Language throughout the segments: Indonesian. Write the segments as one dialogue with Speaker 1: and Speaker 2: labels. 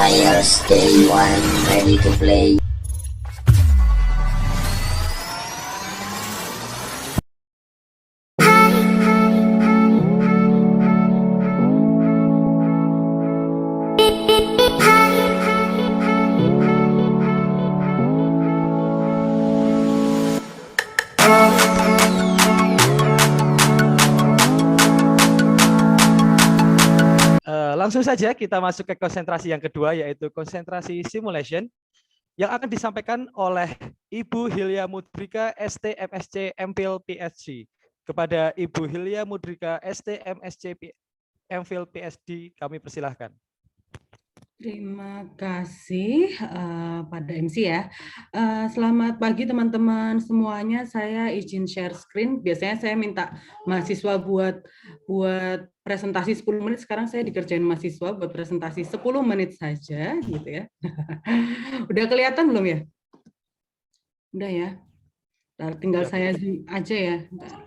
Speaker 1: Players day one ready to play.
Speaker 2: Langsung saja kita masuk ke konsentrasi yang kedua, yaitu konsentrasi simulation yang akan disampaikan oleh Ibu Hilya Mudrika ST MSc MPhil PhD. Kepada Ibu Hilya Mudrika ST MSc MPhil PhD, kami persilahkan.
Speaker 3: Terima kasih pada MC ya. Selamat pagi teman-teman semuanya. Saya izin share screen. Biasanya saya minta mahasiswa buat presentasi 10 menit. Sekarang saya dikerjain mahasiswa buat presentasi 10 menit saja gitu ya. Udah kelihatan belum ya? Udah ya. Tinggal saya zoom aja ya.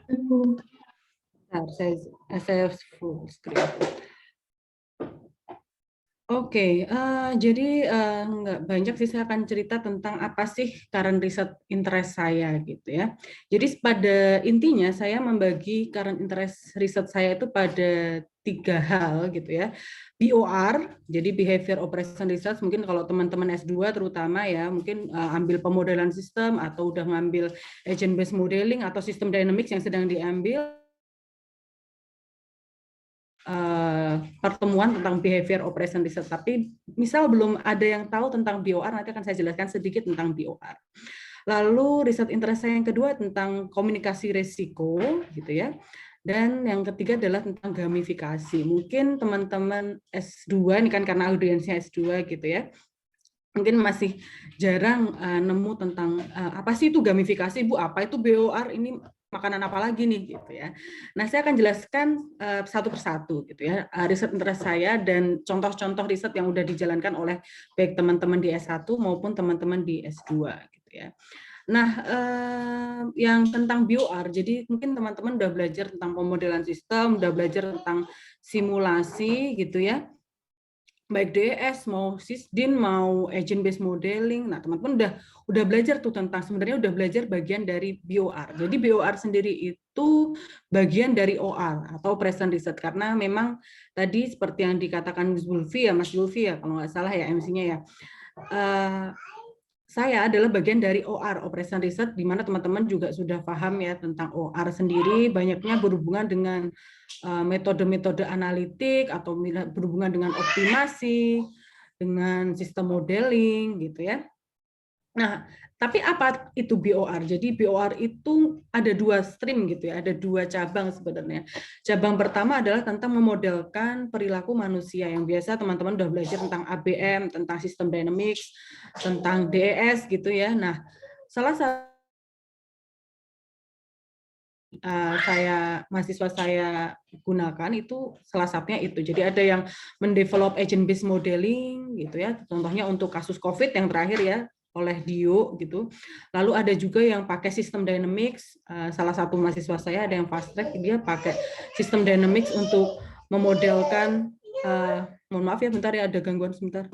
Speaker 3: Bentar, saya full screen. Oke, jadi nggak banyak sih saya akan cerita tentang apa sih current research interest saya gitu ya. Jadi pada intinya saya membagi current interest research saya itu pada 3 hal gitu ya. BOR, jadi Behavior Operation Research, mungkin kalau teman-teman S2 terutama ya, mungkin ambil pemodelan sistem atau udah ngambil agent based modeling atau sistem dynamics yang sedang diambil, pertemuan tentang behavior operation research, tapi misal belum ada yang tahu tentang BOR, nanti akan saya jelaskan sedikit tentang BOR. Lalu riset interest saya yang kedua tentang komunikasi resiko gitu ya. Dan yang ketiga adalah tentang gamifikasi. Mungkin teman-teman S2 ini kan karena audiensnya S2 gitu ya. Mungkin masih jarang nemu tentang apa sih itu gamifikasi, Bu, apa itu BOR, ini makanan apa lagi nih gitu ya. Nah, saya akan jelaskan satu persatu gitu ya, riset interest saya dan contoh-contoh riset yang udah dijalankan oleh baik teman-teman di S1 maupun teman-teman di S2 gitu ya. Nah, yang tentang BOR, jadi mungkin teman-teman udah belajar tentang pemodelan sistem, udah belajar tentang simulasi gitu ya, baik DS mau sysdin mau agent based modeling. Nah, teman-teman udah belajar tuh tentang, sebenarnya udah belajar bagian dari BOR. Jadi BOR sendiri itu bagian dari OR atau present research, karena memang tadi seperti yang dikatakan Mas Zulfi ya kalau nggak salah ya MC-nya ya, saya adalah bagian dari OR, Operation Research, di mana teman-teman juga sudah paham ya tentang OR sendiri, banyaknya berhubungan dengan metode-metode analitik atau berhubungan dengan optimasi, dengan sistem modeling gitu ya. Nah, tapi apa itu BOR? Jadi BOR itu ada 2 stream gitu ya, ada 2 cabang sebenarnya. Cabang pertama adalah tentang memodelkan perilaku manusia, yang biasa teman-teman udah belajar tentang ABM, tentang sistem dynamics, tentang DES gitu ya. Nah, salah satu mahasiswa saya gunakan itu salah satunya itu. Jadi ada yang mendevelop agent based modeling gitu ya. Contohnya untuk kasus COVID yang terakhir ya oleh Dio gitu. Lalu ada juga yang pakai sistem dynamics. Salah satu mahasiswa saya ada yang fast track, dia pakai sistem dynamics untuk memodelkan. Mohon maaf ya, bentar ya ada gangguan sebentar.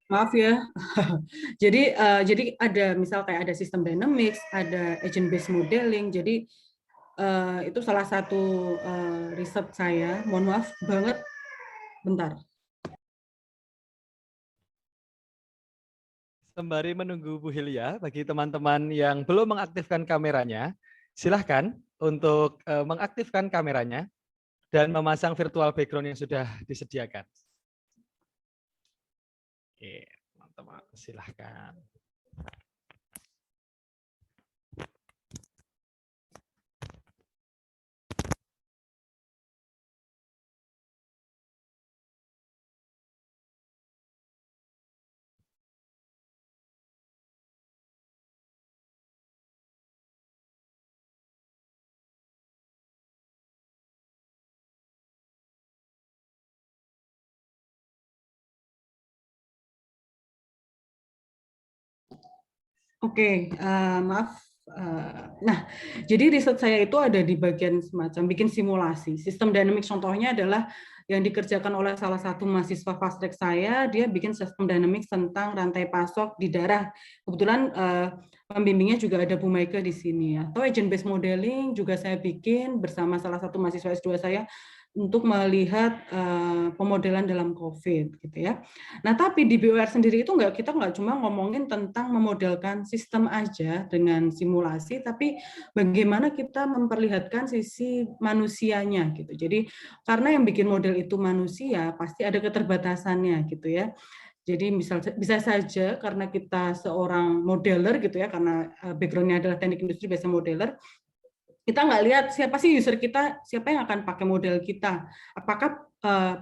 Speaker 3: Maaf ya. Jadi ada misal kayak ada sistem dynamics, ada agent based modeling. Jadi itu salah satu riset saya. Mohon maaf banget, bentar.
Speaker 2: Sembari menunggu Bu Hilya, bagi teman-teman yang belum mengaktifkan kameranya, silahkan untuk mengaktifkan kameranya dan memasang virtual background yang sudah disediakan. Oke, teman-teman, silahkan.
Speaker 3: Oke, maaf. Nah, jadi riset saya itu ada di bagian semacam bikin simulasi. Sistem dynamics contohnya adalah yang dikerjakan oleh salah satu mahasiswa fast track saya, dia bikin sistem dynamics tentang rantai pasok di darah. Kebetulan pembimbingnya juga ada Bu Maike di sini. Atau agent based modeling juga saya bikin bersama salah satu mahasiswa S2 saya untuk melihat pemodelan dalam COVID, gitu ya. Nah, tapi di BOR sendiri itu kita nggak cuma ngomongin tentang memodelkan sistem aja dengan simulasi, tapi bagaimana kita memperlihatkan sisi manusianya gitu. Jadi karena yang bikin model itu manusia, pasti ada keterbatasannya gitu ya. Jadi bisa saja karena kita seorang modeler gitu ya, karena background-nya adalah teknik industri biasa modeler, kita nggak lihat siapa sih user kita, siapa yang akan pakai model kita. Apakah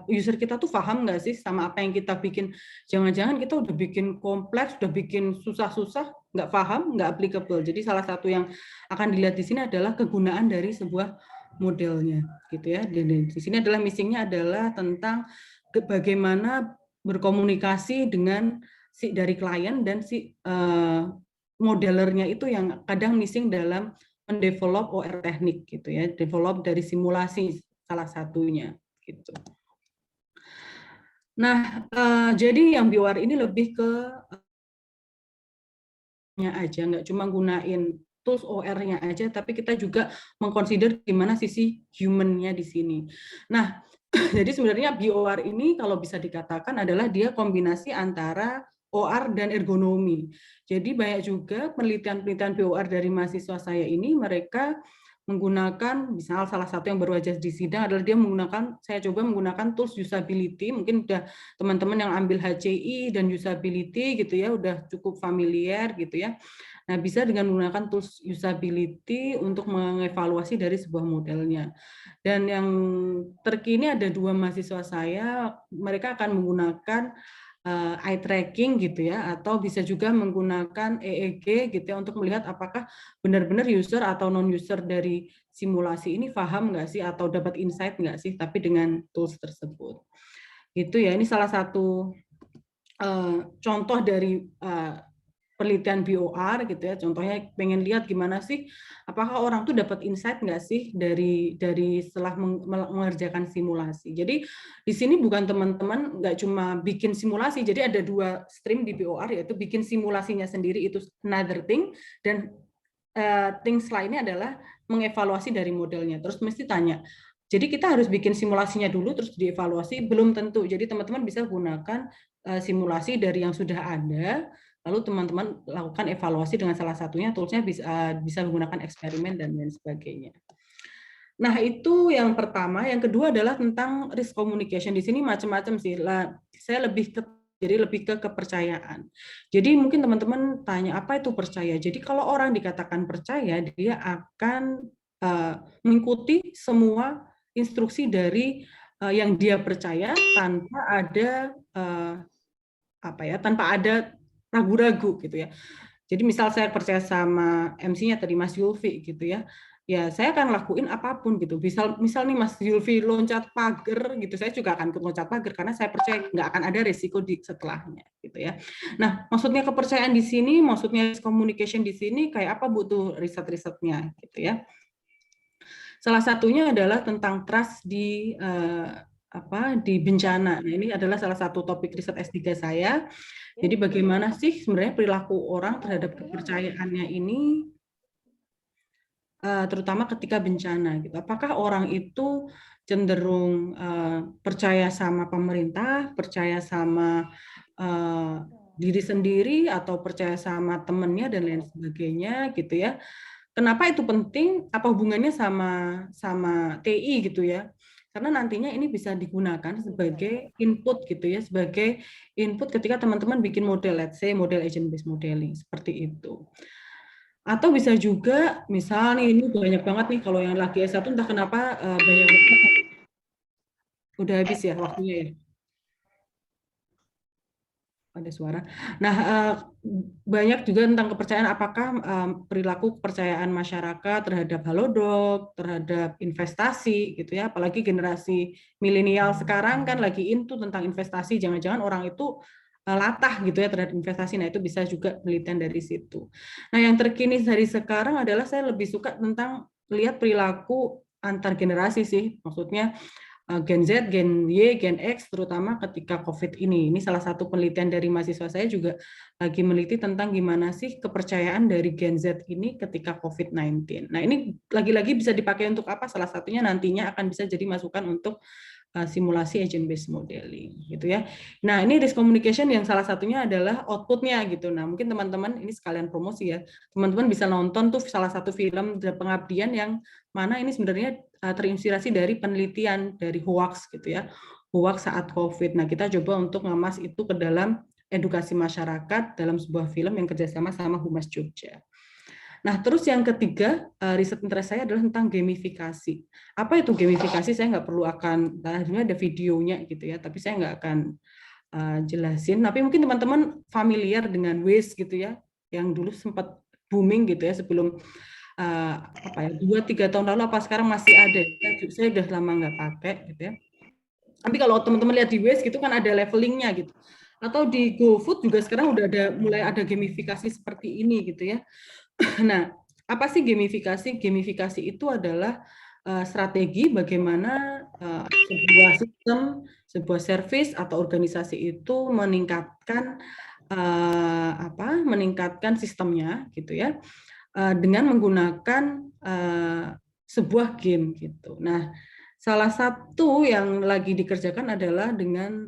Speaker 3: user kita tuh paham nggak sih sama apa yang kita bikin? Jangan-jangan kita udah bikin kompleks, udah bikin susah-susah, nggak paham, nggak applicable. Jadi salah satu yang akan dilihat di sini adalah kegunaan dari sebuah modelnya, gitu ya. Dan di sini adalah missingnya adalah tentang bagaimana berkomunikasi dengan si dari klien dan si modelernya itu yang kadang missing dalam mendevelop OR teknik gitu ya, develop dari simulasi salah satunya gitu. Nah, jadi yang BOR ini lebih ke aja, nggak cuma gunain tools OR-nya aja, tapi kita juga mengconsider gimana sisi human-nya di sini. Nah, jadi sebenarnya BOR ini kalau bisa dikatakan adalah dia kombinasi antara OR dan ergonomi. Jadi banyak juga penelitian-penelitian BOR dari mahasiswa saya ini, mereka menggunakan, misal salah satu yang baru aja di sidang adalah dia menggunakan, saya coba menggunakan tools usability, mungkin udah teman-teman yang ambil HCI dan usability gitu ya, udah cukup familiar gitu ya. Nah, bisa dengan menggunakan tools usability untuk mengevaluasi dari sebuah modelnya. Dan yang terkini ada 2 mahasiswa saya, mereka akan menggunakan eye tracking gitu ya, atau bisa juga menggunakan EEG gitu ya untuk melihat apakah benar-benar user atau non user dari simulasi ini paham nggak sih atau dapat insight nggak sih, tapi dengan tools tersebut. Gitu ya, ini salah satu contoh dari penelitian BOR gitu ya, contohnya pengen lihat gimana sih apakah orang tuh dapat insight nggak sih dari setelah mengerjakan simulasi. Jadi di sini bukan teman-teman nggak cuma bikin simulasi, jadi ada 2 stream di BOR, yaitu bikin simulasinya sendiri itu another thing, dan things lainnya adalah mengevaluasi dari modelnya. Terus mesti tanya, jadi kita harus bikin simulasinya dulu terus dievaluasi? Belum tentu. Jadi teman-teman bisa gunakan simulasi dari yang sudah ada, lalu teman-teman lakukan evaluasi dengan salah satunya toolsnya bisa menggunakan eksperimen dan lain sebagainya. Nah, itu yang pertama. Yang kedua adalah tentang risk communication. Di sini macam-macam sih. Saya lebih ke kepercayaan. Jadi mungkin teman-teman tanya apa itu percaya. Jadi kalau orang dikatakan percaya, dia akan mengikuti semua instruksi dari yang dia percaya tanpa ada tanpa ada ragu-ragu gitu ya. Jadi misal saya percaya sama MC-nya tadi Mas Yulfi gitu ya, ya saya akan lakuin apapun gitu. Misal nih Mas Yulfi loncat pagar gitu, saya juga akan loncat pagar karena saya percaya nggak akan ada resiko di setelahnya gitu ya. Nah, maksudnya kepercayaan di sini, maksudnya communication di sini kayak apa butuh riset-risetnya gitu ya. Salah satunya adalah tentang trust di bencana. Nah, ini adalah salah satu topik riset S3 saya. Jadi bagaimana sih sebenarnya perilaku orang terhadap kepercayaannya ini, terutama ketika bencana gitu. Apakah orang itu cenderung percaya sama pemerintah, percaya sama diri sendiri, atau percaya sama temannya dan lain sebagainya gitu ya. Kenapa itu penting? Apa hubungannya sama TI gitu ya? Karena nantinya ini bisa digunakan sebagai input gitu ya, sebagai input ketika teman-teman bikin model, let's say model agent based modeling seperti itu. Atau bisa juga, misalnya ini banyak banget nih kalau yang lagi S1 entah kenapa banyak banget. Udah habis ya waktunya ya? Ada suara. Nah, banyak juga tentang kepercayaan apakah perilaku kepercayaan masyarakat terhadap halodoc, terhadap investasi gitu ya, apalagi generasi milenial sekarang kan lagi into tentang investasi, jangan-jangan orang itu latah gitu ya terhadap investasi. Nah, itu bisa juga penelitian dari situ. Nah, yang terkini dari sekarang adalah saya lebih suka tentang lihat perilaku antar generasi sih. Maksudnya Gen Z, Gen Y, Gen X, terutama ketika COVID ini. Ini salah satu penelitian dari mahasiswa saya juga lagi meneliti tentang gimana sih kepercayaan dari Gen Z ini ketika COVID-19. Nah, ini lagi-lagi bisa dipakai untuk apa? Salah satunya nantinya akan bisa jadi masukan untuk simulasi agent based modeling gitu ya. Nah, ini risk communication yang salah satunya adalah outputnya gitu. Nah, mungkin teman-teman ini sekalian promosi ya. Teman-teman bisa nonton tuh salah satu film The Pengabdian yang mana ini sebenarnya terinspirasi dari penelitian dari hoax gitu ya. Hoax saat COVID. Nah, kita coba untuk ngemas itu ke dalam edukasi masyarakat dalam sebuah film yang kerjasama sama Humas Jogja. Nah, terus yang ketiga, riset interest saya adalah tentang gamifikasi. Apa itu gamifikasi? Saya nggak perlu akan, sebenarnya ada videonya gitu ya, tapi saya nggak akan jelasin. Tapi mungkin teman-teman familiar dengan Waze gitu ya, yang dulu sempat booming gitu ya sebelum 2-3 tahun lalu apa sekarang masih ada. Saya udah lama nggak pakai gitu ya. Tapi kalau teman-teman lihat di Waze gitu kan ada levelingnya gitu. Atau di GoFood juga sekarang udah mulai ada gamifikasi seperti ini gitu ya. Nah, apa sih gamifikasi? Gamifikasi itu adalah strategi bagaimana sebuah sistem, sebuah service atau organisasi itu meningkatkan sistemnya gitu ya, dengan menggunakan sebuah game gitu. Nah, salah satu yang lagi dikerjakan adalah dengan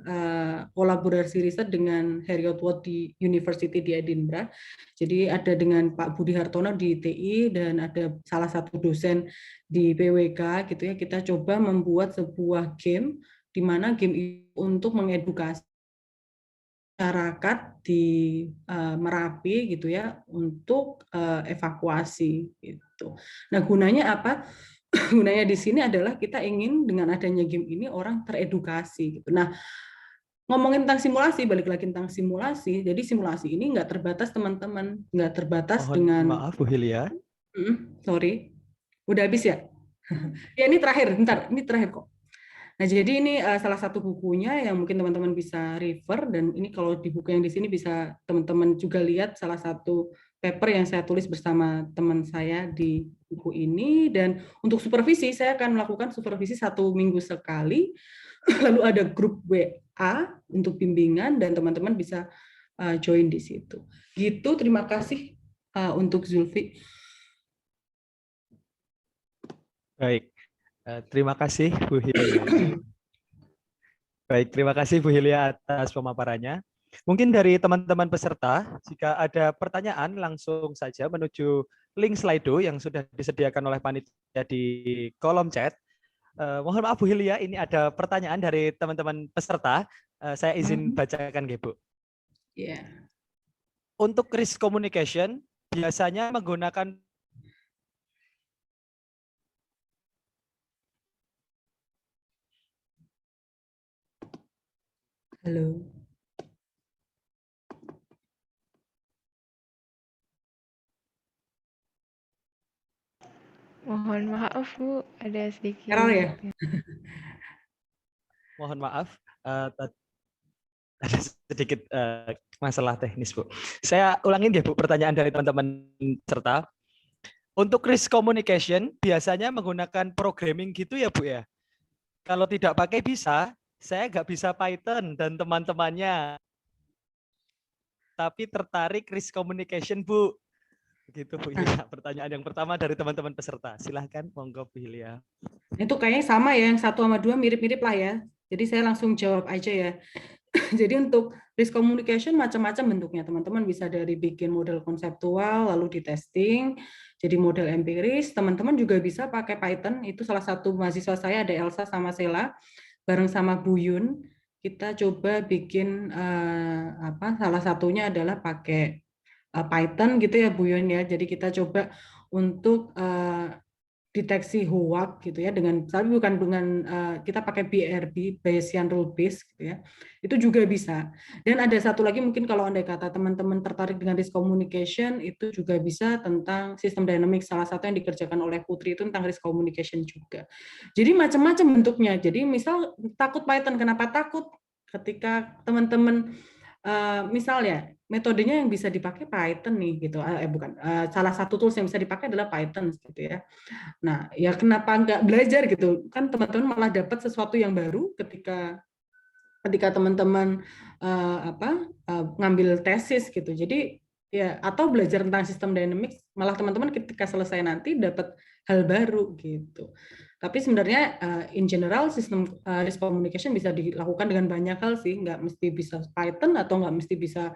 Speaker 3: kolaborasi riset dengan Heriot Watt di University di Edinburgh. Jadi ada dengan Pak Budi Hartono di TI dan ada salah satu dosen di PWK gitu ya. Kita coba membuat sebuah game di mana game itu untuk mengedukasi masyarakat di Merapi gitu ya untuk evakuasi gitu. Nah, gunanya apa? Gunanya di sini adalah kita ingin dengan adanya game ini orang teredukasi gitu. Nah, ngomongin tentang simulasi, balik lagi tentang simulasi. Jadi simulasi ini nggak terbatas teman-teman, nggak terbatas
Speaker 2: Mohon
Speaker 3: dengan.
Speaker 2: maaf Bu Hilya.
Speaker 3: Sorry, udah habis ya? Ya ini terakhir, bentar, ini terakhir kok. Nah, jadi ini salah satu bukunya yang mungkin teman-teman bisa refer, dan ini kalau di buku yang di sini bisa teman-teman juga lihat salah satu paper yang saya tulis bersama teman saya di buku ini. Dan untuk supervisi, saya akan melakukan supervisi 1 minggu sekali, lalu ada grup WA untuk bimbingan, dan teman-teman bisa join di situ. Gitu, terima kasih untuk Zulfi.
Speaker 2: Baik, terima kasih Bu Hilya. Baik, terima kasih Bu Hilya atas pemaparannya. Mungkin dari teman-teman peserta, jika ada pertanyaan langsung saja menuju link Slido yang sudah disediakan oleh panitia di kolom chat. Mohon maaf Bu Hilya, ini ada pertanyaan dari teman-teman peserta. Saya izin bacakan, Bu.
Speaker 3: Yeah.
Speaker 2: Untuk risk communication biasanya menggunakan
Speaker 3: Halo.
Speaker 4: Mohon maaf Bu, ada sedikit.
Speaker 3: Error ya?
Speaker 2: Mohon maaf, ada sedikit masalah teknis Bu. Saya ulangin ya Bu pertanyaan dari teman-teman peserta. Untuk risk communication biasanya menggunakan programming gitu ya Bu ya? Kalau tidak pakai bisa, saya nggak bisa Python dan teman-temannya. Tapi tertarik risk communication Bu. Begitu Bu Hilya. Pertanyaan yang pertama dari teman-teman peserta. Silahkan, monggo Bu Hilya.
Speaker 3: Itu kayaknya sama ya, yang 1 sama 2 mirip-mirip lah ya. Jadi saya langsung jawab aja ya. Jadi untuk risk communication macam-macam bentuknya. Teman-teman bisa dari bikin model konseptual, lalu di testing, jadi model empiris. Teman-teman juga bisa pakai Python. Itu salah satu mahasiswa saya, ada Elsa sama Sela, bareng sama Bu Yun. Kita coba bikin salah satunya adalah pakai Python gitu ya Bu Yun ya. Jadi kita coba untuk deteksi hoax gitu ya, tapi bukan dengan kita pakai BRB, Bayesian Rule Based gitu ya. Itu juga bisa. Dan ada satu lagi mungkin kalau andai kata teman-teman tertarik dengan risk communication, itu juga bisa tentang sistem dynamic, salah satu yang dikerjakan oleh Putri itu tentang risk communication juga. Jadi macam-macam bentuknya. Jadi misal takut Python, kenapa takut? Ketika teman-teman misalnya metodenya yang bisa dipakai Python nih gitu, bukan, salah satu tools yang bisa dipakai adalah Python gitu ya. Nah, ya kenapa nggak belajar gitu? Kan teman-teman malah dapat sesuatu yang baru ketika teman-teman ngambil tesis gitu. Jadi ya, atau belajar tentang sistem dynamics, malah teman-teman ketika selesai nanti dapat hal baru gitu. Tapi sebenarnya in general sistem risk communication bisa dilakukan dengan banyak hal sih, nggak mesti bisa Python atau nggak mesti bisa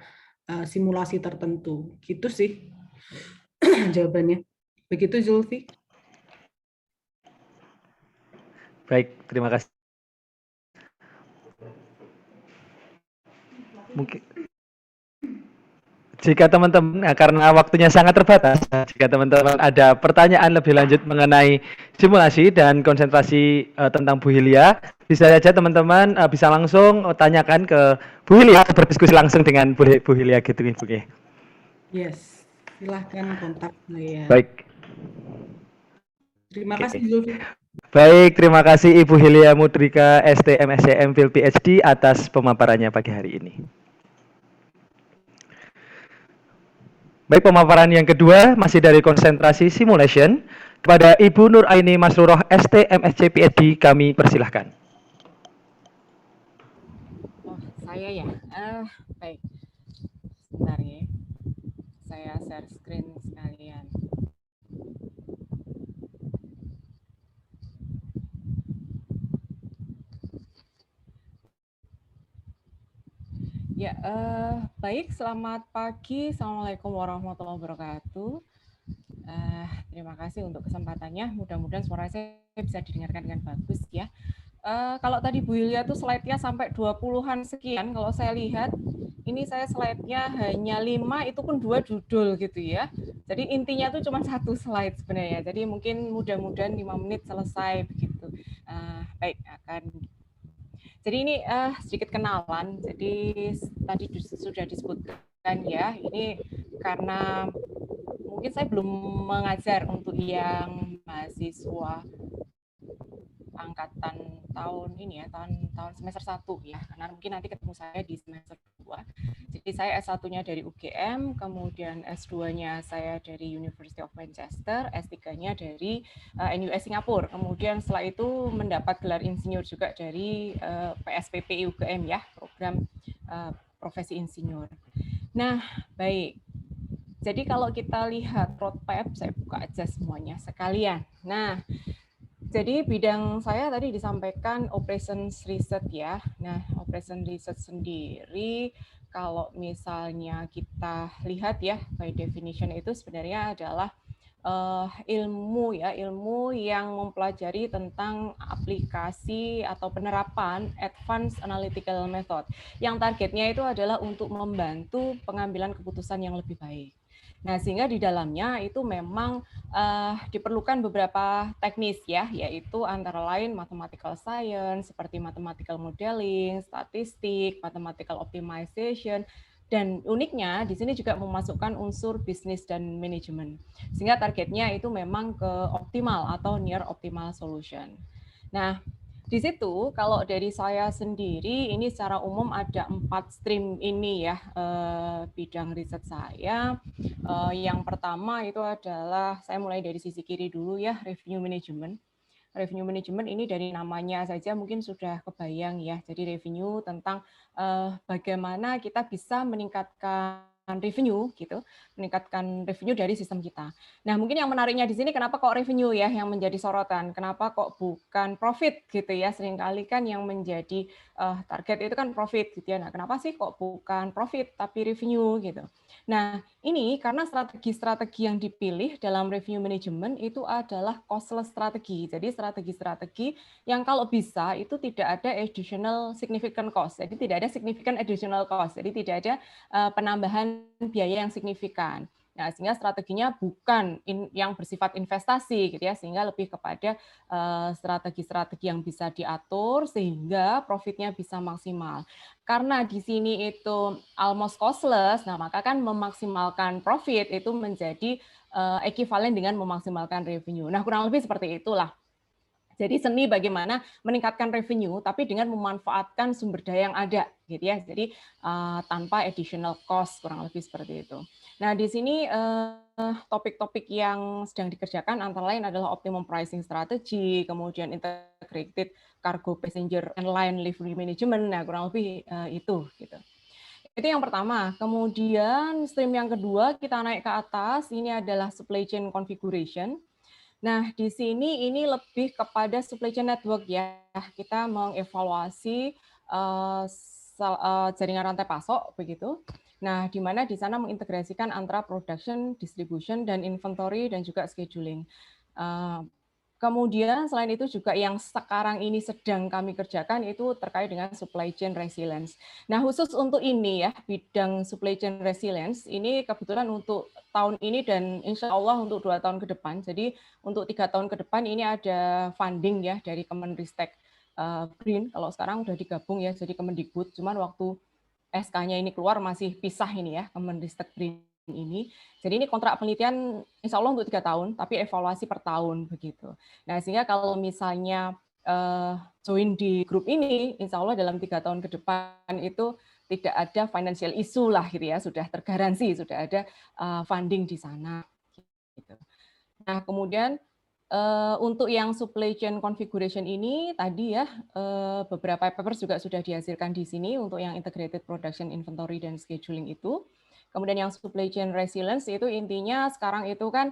Speaker 3: simulasi tertentu. Gitu sih jawabannya. Begitu Zulfi.
Speaker 2: Baik, terima kasih. Mungkin jika teman-teman, karena waktunya sangat terbatas, jika teman-teman ada pertanyaan lebih lanjut mengenai simulasi dan konsentrasi tentang Bu Hilya, bisa saja teman-teman bisa langsung tanyakan ke Bu Hilya atau berdiskusi langsung dengan Bu Hilya gitu, Ibu.
Speaker 3: Yes, silahkan kontak saya.
Speaker 2: Baik.
Speaker 3: Terima kasih Zulfi.
Speaker 2: Baik, terima kasih Ibu Hilya Mudrika, ST MSc MPhil PhD atas pemaparannya pagi hari ini. Baik, pemaparan yang kedua masih dari konsentrasi simulation. Kepada Ibu Nur Aini Masruroh, ST MSc PhD, kami persilahkan.
Speaker 5: Oh, saya ya. Baik. Sebentar ya. Saya share screen sekalian. Ya, baik. Selamat pagi. Assalamualaikum warahmatullahi wabarakatuh. Terima kasih untuk kesempatannya. Mudah-mudahan suara saya bisa didengarkan dengan bagus ya. Kalau tadi Bu Hilya tuh slide-nya sampai 20-an sekian. Kalau saya lihat, ini saya slide-nya hanya 5, itu pun 2 judul gitu ya. Jadi intinya tuh cuma 1 slide sebenarnya. Jadi mungkin mudah-mudahan 5 menit selesai begitu. Baik, jadi ini sedikit kenalan. Jadi tadi sudah disebutkan ya, ini karena mungkin saya belum mengajar untuk yang mahasiswa angkatan tahun ini ya, tahun semester 1 ya, karena mungkin nanti ketemu saya di semester 2. Jadi saya S1-nya dari UGM, kemudian S2-nya saya dari University of Manchester, S3-nya dari NUS Singapura. Kemudian setelah itu mendapat gelar insinyur juga dari PSPPI UGM ya, program profesi insinyur. Nah, baik. Jadi kalau kita lihat roadmap, saya buka aja semuanya sekalian. Nah, jadi bidang saya tadi disampaikan operations research ya. Nah, operation research sendiri kalau misalnya kita lihat ya, by definition itu sebenarnya adalah ilmu yang mempelajari tentang aplikasi atau penerapan advanced analytical method. Yang targetnya itu adalah untuk membantu pengambilan keputusan yang lebih baik. Nah, sehingga di dalamnya itu memang diperlukan beberapa teknis ya, yaitu antara lain mathematical science, seperti mathematical modeling, statistik, mathematical optimization, dan uniknya di sini juga memasukkan unsur bisnis dan manajemen. Sehingga targetnya itu memang ke optimal atau near optimal solution. Nah, di situ kalau dari saya sendiri ini secara umum ada 4 stream ini ya bidang riset saya. Yang pertama itu adalah saya mulai dari sisi kiri dulu ya, revenue management. Revenue management ini dari namanya saja mungkin sudah kebayang ya. Jadi revenue tentang bagaimana kita bisa meningkatkan revenue gitu, meningkatkan revenue dari sistem kita. Nah, mungkin yang menariknya di sini kenapa kok revenue ya yang menjadi sorotan? Kenapa kok bukan profit gitu ya? Seringkali kan yang menjadi target itu kan profit gitu ya. Nah, kenapa sih kok bukan profit tapi revenue gitu? Nah, ini karena strategi-strategi yang dipilih dalam revenue management itu adalah costless strategi. Jadi strategi-strategi yang kalau bisa itu tidak ada additional significant cost. Jadi tidak ada significant additional cost. Jadi tidak ada penambahan biaya yang signifikan. Nah, sehingga strateginya bukan yang bersifat investasi gitu ya, sehingga lebih kepada strategi-strategi yang bisa diatur sehingga profitnya bisa maksimal. Karena di sini itu almost costless, nah maka kan memaksimalkan profit itu menjadi ekivalen dengan memaksimalkan revenue. Nah, kurang lebih seperti itulah. Jadi seni bagaimana meningkatkan revenue, tapi dengan memanfaatkan sumber daya yang ada, gitu ya. Jadi tanpa additional cost, kurang lebih seperti itu. Nah, di sini topik-topik yang sedang dikerjakan antara lain adalah optimum pricing strategy, kemudian integrated cargo passenger and line livery management. Nah, kurang lebih itu, gitu. Itu yang pertama. Kemudian stream yang kedua kita naik ke atas. Ini adalah supply chain configuration. Nah, di sini ini lebih kepada supply chain network ya. Kita mengevaluasi jaringan rantai pasok begitu. Nah, di mana di sana mengintegrasikan antara production, distribution, dan inventory dan juga scheduling. Kemudian selain itu juga yang sekarang ini sedang kami kerjakan itu terkait dengan supply chain resilience. Nah, khusus untuk ini ya, bidang supply chain resilience, ini kebetulan untuk tahun ini dan insya Allah untuk 2 tahun ke depan. Jadi untuk 3 tahun ke depan ini ada funding ya dari Kemenristek Green, kalau sekarang udah digabung ya jadi Kemendikbud, cuman waktu SK-nya ini keluar masih pisah ini ya, Kemenristek Green ini. Jadi ini kontrak penelitian insya Allah untuk 3 tahun, tapi evaluasi per tahun begitu. Nah, sehingga kalau misalnya join di grup ini, insya Allah dalam 3 tahun ke depan itu tidak ada financial issue lah gitu ya, sudah tergaransi, sudah ada funding di sana. Gitu. Nah, kemudian untuk yang supply chain configuration ini tadi ya beberapa papers juga sudah dihasilkan di sini untuk yang integrated production inventory dan scheduling itu. Kemudian yang supply chain resilience itu intinya sekarang itu kan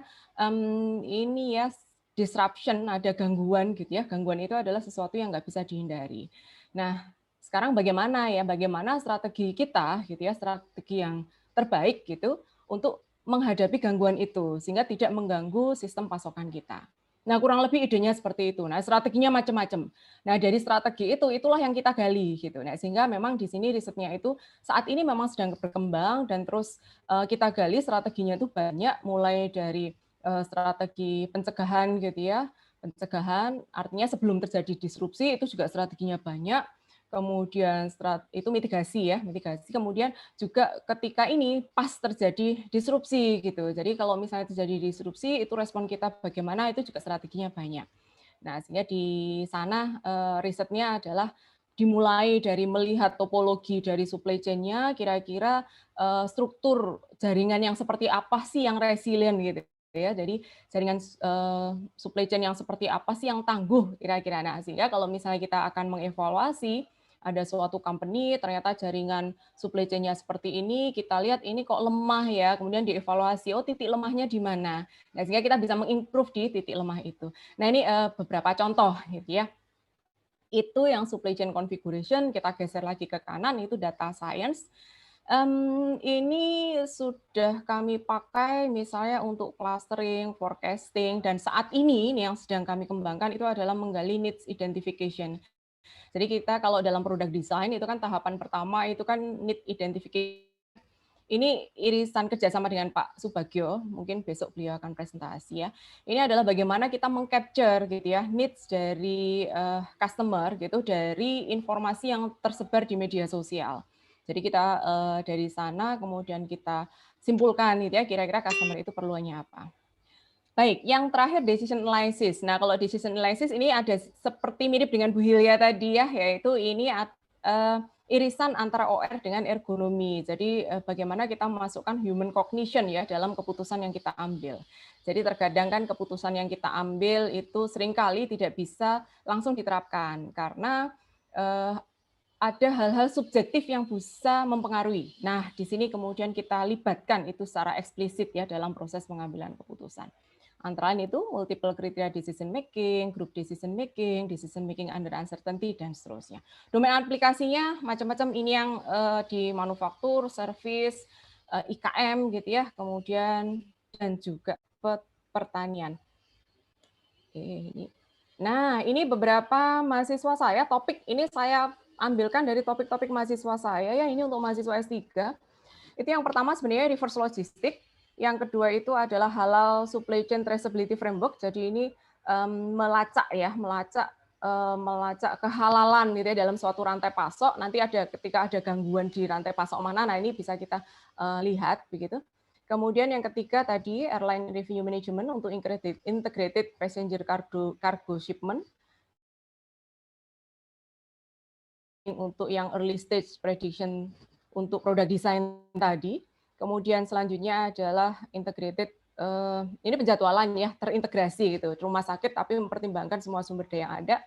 Speaker 5: ini ya disruption, ada gangguan gitu ya. Gangguan itu adalah sesuatu yang nggak bisa dihindari. Nah, sekarang bagaimana ya? Bagaimana strategi kita gitu ya, strategi yang terbaik gitu untuk menghadapi gangguan itu sehingga tidak mengganggu sistem pasokan kita. Nah, kurang lebih idenya seperti itu. Nah, strateginya macam-macam. Nah, dari strategi itu, itulah yang kita gali gitu. Nah, sehingga memang di sini risetnya itu saat ini memang sedang berkembang dan terus kita gali strateginya itu banyak, mulai dari strategi pencegahan gitu ya. Pencegahan artinya sebelum terjadi disrupsi itu juga strateginya banyak. Kemudian itu mitigasi ya, mitigasi. Kemudian juga ketika ini pas terjadi disrupsi gitu. Jadi kalau misalnya terjadi disrupsi itu respon kita bagaimana itu juga strateginya banyak. Nah, sehingga di sana risetnya adalah dimulai dari melihat topologi dari supply chain-nya, kira-kira struktur jaringan yang seperti apa sih yang resilient gitu ya. Jadi jaringan supply chain yang seperti apa sih yang tangguh kira-kira. Nah, sehingga kalau misalnya kita akan mengevaluasi ada suatu company, ternyata jaringan supply chain-nya seperti ini, kita lihat ini kok lemah ya, kemudian dievaluasi, oh titik lemahnya di mana. Nah, sehingga kita bisa mengimprove di titik lemah itu. Nah, ini beberapa contoh gitu ya. Itu yang supply chain configuration, kita geser lagi ke kanan, itu data science. Ini sudah kami pakai misalnya untuk clustering, forecasting, dan saat ini yang sedang kami kembangkan itu adalah menggali needs identification. Jadi kita kalau dalam product design itu kan tahapan pertama itu kan need identification. Ini irisan kerjasama dengan Pak Subagio, mungkin besok beliau akan presentasi ya. Ini adalah bagaimana kita mengcapture gitu ya needs dari customer gitu dari informasi yang tersebar di media sosial. Jadi kita dari sana kemudian kita simpulkan gitu ya kira-kira customer itu perluannya apa. Baik, yang terakhir decision analysis. Nah, kalau decision analysis ini ada seperti mirip dengan Bu Hilya tadi ya, yaitu ini irisan antara OR dengan ergonomi. Jadi bagaimana kita memasukkan human cognition ya dalam keputusan yang kita ambil. Jadi terkadang kan keputusan yang kita ambil itu seringkali tidak bisa langsung diterapkan karena ada hal-hal subjektif yang bisa mempengaruhi. Nah, di sini kemudian kita libatkan itu secara eksplisit ya dalam proses pengambilan keputusan. Antara lain itu multiple criteria decision making, group decision making under uncertainty, dan seterusnya. Domain aplikasinya macam-macam, ini yang di manufaktur, service, IKM gitu ya, kemudian dan juga pertanian. Nah, ini beberapa mahasiswa saya, topik ini saya ambilkan dari topik-topik mahasiswa saya ya, ini untuk mahasiswa S3. Itu yang pertama sebenarnya reverse logistik. Yang kedua itu adalah halal supply chain traceability framework. Jadi ini melacak kehalalan gitu ya dalam suatu rantai pasok. Nanti ada ketika ada gangguan di rantai pasok mana, nah ini bisa kita lihat begitu. Kemudian yang ketiga tadi airline revenue management untuk integrated passenger cargo shipment. untuk yang early stage prediction untuk product design tadi. Kemudian selanjutnya adalah integrated, ini penjadwalan ya, terintegrasi gitu, rumah sakit tapi mempertimbangkan semua sumber daya yang ada.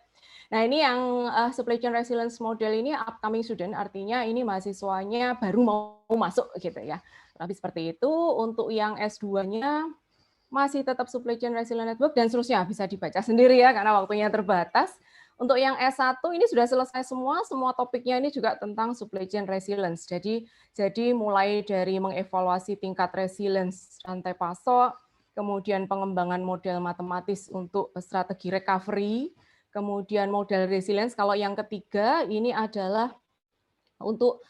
Speaker 5: Nah ini yang supply chain resilience model ini upcoming student, artinya ini mahasiswanya baru mau masuk gitu ya. Tapi seperti itu. Untuk yang S2-nya masih tetap supply chain resilient network dan seterusnya, bisa dibaca sendiri ya karena waktunya terbatas. Untuk yang S1 ini sudah selesai semua topiknya ini juga tentang supply chain resilience. Jadi mulai dari mengevaluasi tingkat resilience rantai pasok, kemudian pengembangan model matematis untuk strategi recovery, kemudian model resilience. Kalau yang ketiga ini adalah untuk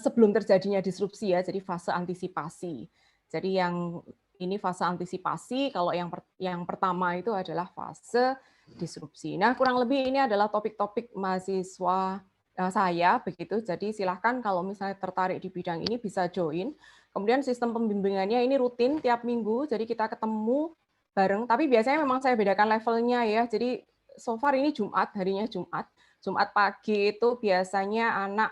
Speaker 5: sebelum terjadinya disrupsi ya, jadi fase antisipasi. Jadi yang ini fase antisipasi, kalau yang pertama itu adalah fase disrupsi. Nah, kurang lebih ini adalah topik-topik mahasiswa saya begitu. Jadi silahkan kalau misalnya tertarik di bidang ini bisa join. Kemudian sistem pembimbingannya ini rutin tiap minggu, jadi kita ketemu bareng. Tapi biasanya memang saya bedakan levelnya ya. Jadi so far ini Jumat, harinya Jumat. Jumat pagi itu biasanya anak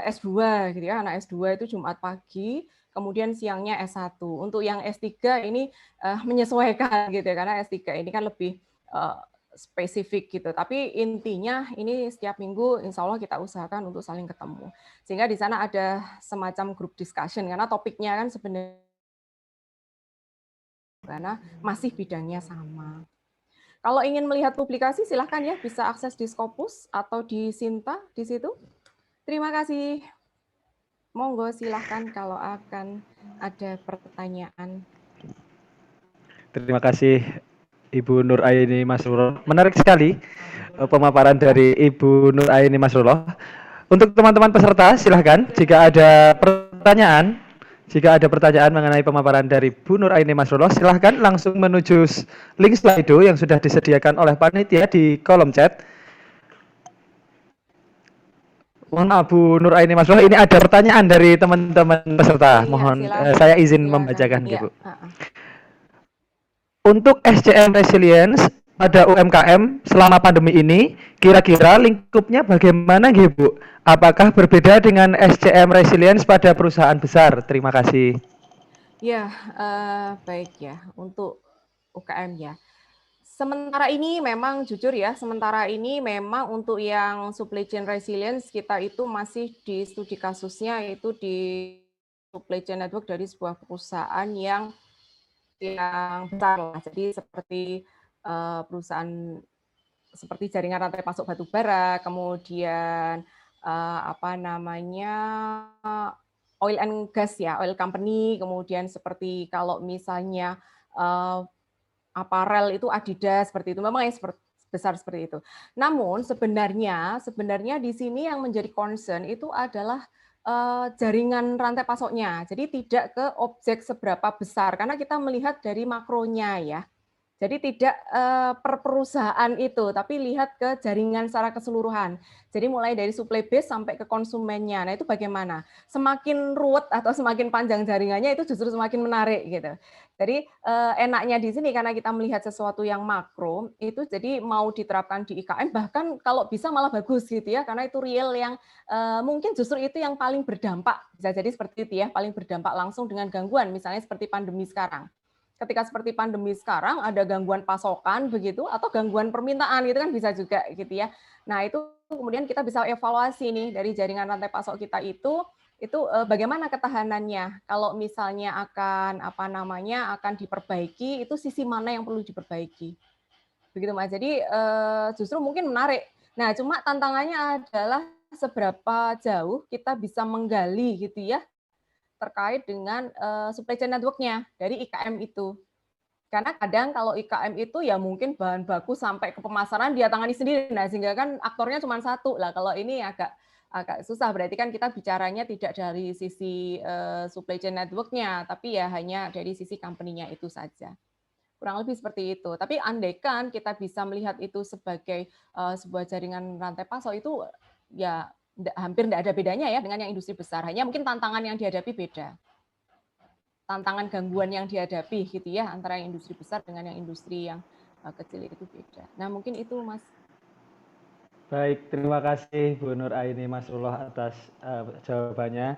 Speaker 5: S2 gitu ya, anak S2 itu Jumat pagi, kemudian siangnya S1. Untuk yang S3 ini menyesuaikan gitu ya, karena S3 ini kan lebih spesifik gitu. Tapi intinya ini setiap minggu insya Allah kita usahakan untuk saling ketemu. Sehingga di sana ada semacam group discussion, karena topiknya kan sebenarnya karena masih bidangnya sama. Kalau ingin melihat publikasi silahkan ya, bisa akses di Scopus atau di Sinta di situ. Terima kasih. Monggo silahkan kalau akan ada pertanyaan.
Speaker 2: Terima kasih Ibu Nur Aini Masrullah. Menarik sekali pemaparan dari Ibu Nur Aini Masrullah. Untuk teman-teman peserta silahkan jika ada pertanyaan mengenai pemaparan dari Bu Nur Aini Masrullah, silahkan langsung menuju link Slido yang sudah disediakan oleh panitia di kolom chat. Mohon maaf Bu Nur Aini Masrullah, ini ada pertanyaan dari teman-teman peserta. Mohon saya izin membacakan Bu. Untuk SCM Resilience pada UMKM selama pandemi ini, kira-kira lingkupnya bagaimana Bu? Apakah berbeda dengan SCM Resilience pada perusahaan besar? Terima kasih.
Speaker 5: Ya, baik ya, untuk UKM ya. Sementara ini memang jujur ya, sementara ini memang untuk yang supply chain resilience kita itu masih di studi kasusnya itu di supply chain network dari sebuah perusahaan yang besar lah. Jadi seperti perusahaan seperti jaringan rantai pasok batu bara, kemudian oil and gas ya, oil company, kemudian seperti kalau misalnya aparel itu Adidas seperti itu, memang yang besar seperti itu. Namun sebenarnya di sini yang menjadi concern itu adalah jaringan rantai pasoknya. Jadi tidak ke objek seberapa besar, karena kita melihat dari makronya ya. Jadi tidak per perusahaan itu, tapi lihat ke jaringan secara keseluruhan. Jadi mulai dari supply base sampai ke konsumennya. Nah itu bagaimana? Semakin ruwet atau semakin panjang jaringannya itu justru semakin menarik gitu. Jadi enaknya di sini karena kita melihat sesuatu yang makro, itu jadi mau diterapkan di IKM, bahkan kalau bisa malah bagus gitu ya, karena itu real yang mungkin justru itu yang paling berdampak. Bisa jadi seperti itu ya, paling berdampak langsung dengan gangguan, misalnya seperti pandemi sekarang. Ketika seperti pandemi sekarang ada gangguan pasokan begitu atau gangguan permintaan gitu kan bisa juga gitu ya. Nah, itu kemudian kita bisa evaluasi nih dari jaringan rantai pasok kita itu bagaimana ketahanannya. Kalau misalnya akan diperbaiki, itu sisi mana yang perlu diperbaiki. Begitu Mas. Jadi justru mungkin menarik. Nah, cuma tantangannya adalah seberapa jauh kita bisa menggali gitu ya terkait dengan supply chain network-nya dari IKM itu. Karena kadang kalau IKM itu ya mungkin bahan baku sampai ke pemasaran dia tangani sendiri. Nah, sehingga kan aktornya cuma satu lah. Kalau ini agak susah, berarti kan kita bicaranya tidak dari sisi supply chain network-nya, tapi ya hanya dari sisi company-nya itu saja. Kurang lebih seperti itu. Tapi andaikan kita bisa melihat itu sebagai sebuah jaringan rantai pasok itu ya hampir tidak ada bedanya ya dengan yang industri besar. Hanya mungkin tantangan yang dihadapi beda. Tantangan gangguan yang dihadapi gitu ya antara yang industri besar dengan yang industri yang kecil itu beda. Nah, mungkin itu Mas.
Speaker 2: Baik, terima kasih Bu Nur Aini Masrullah atas jawabannya.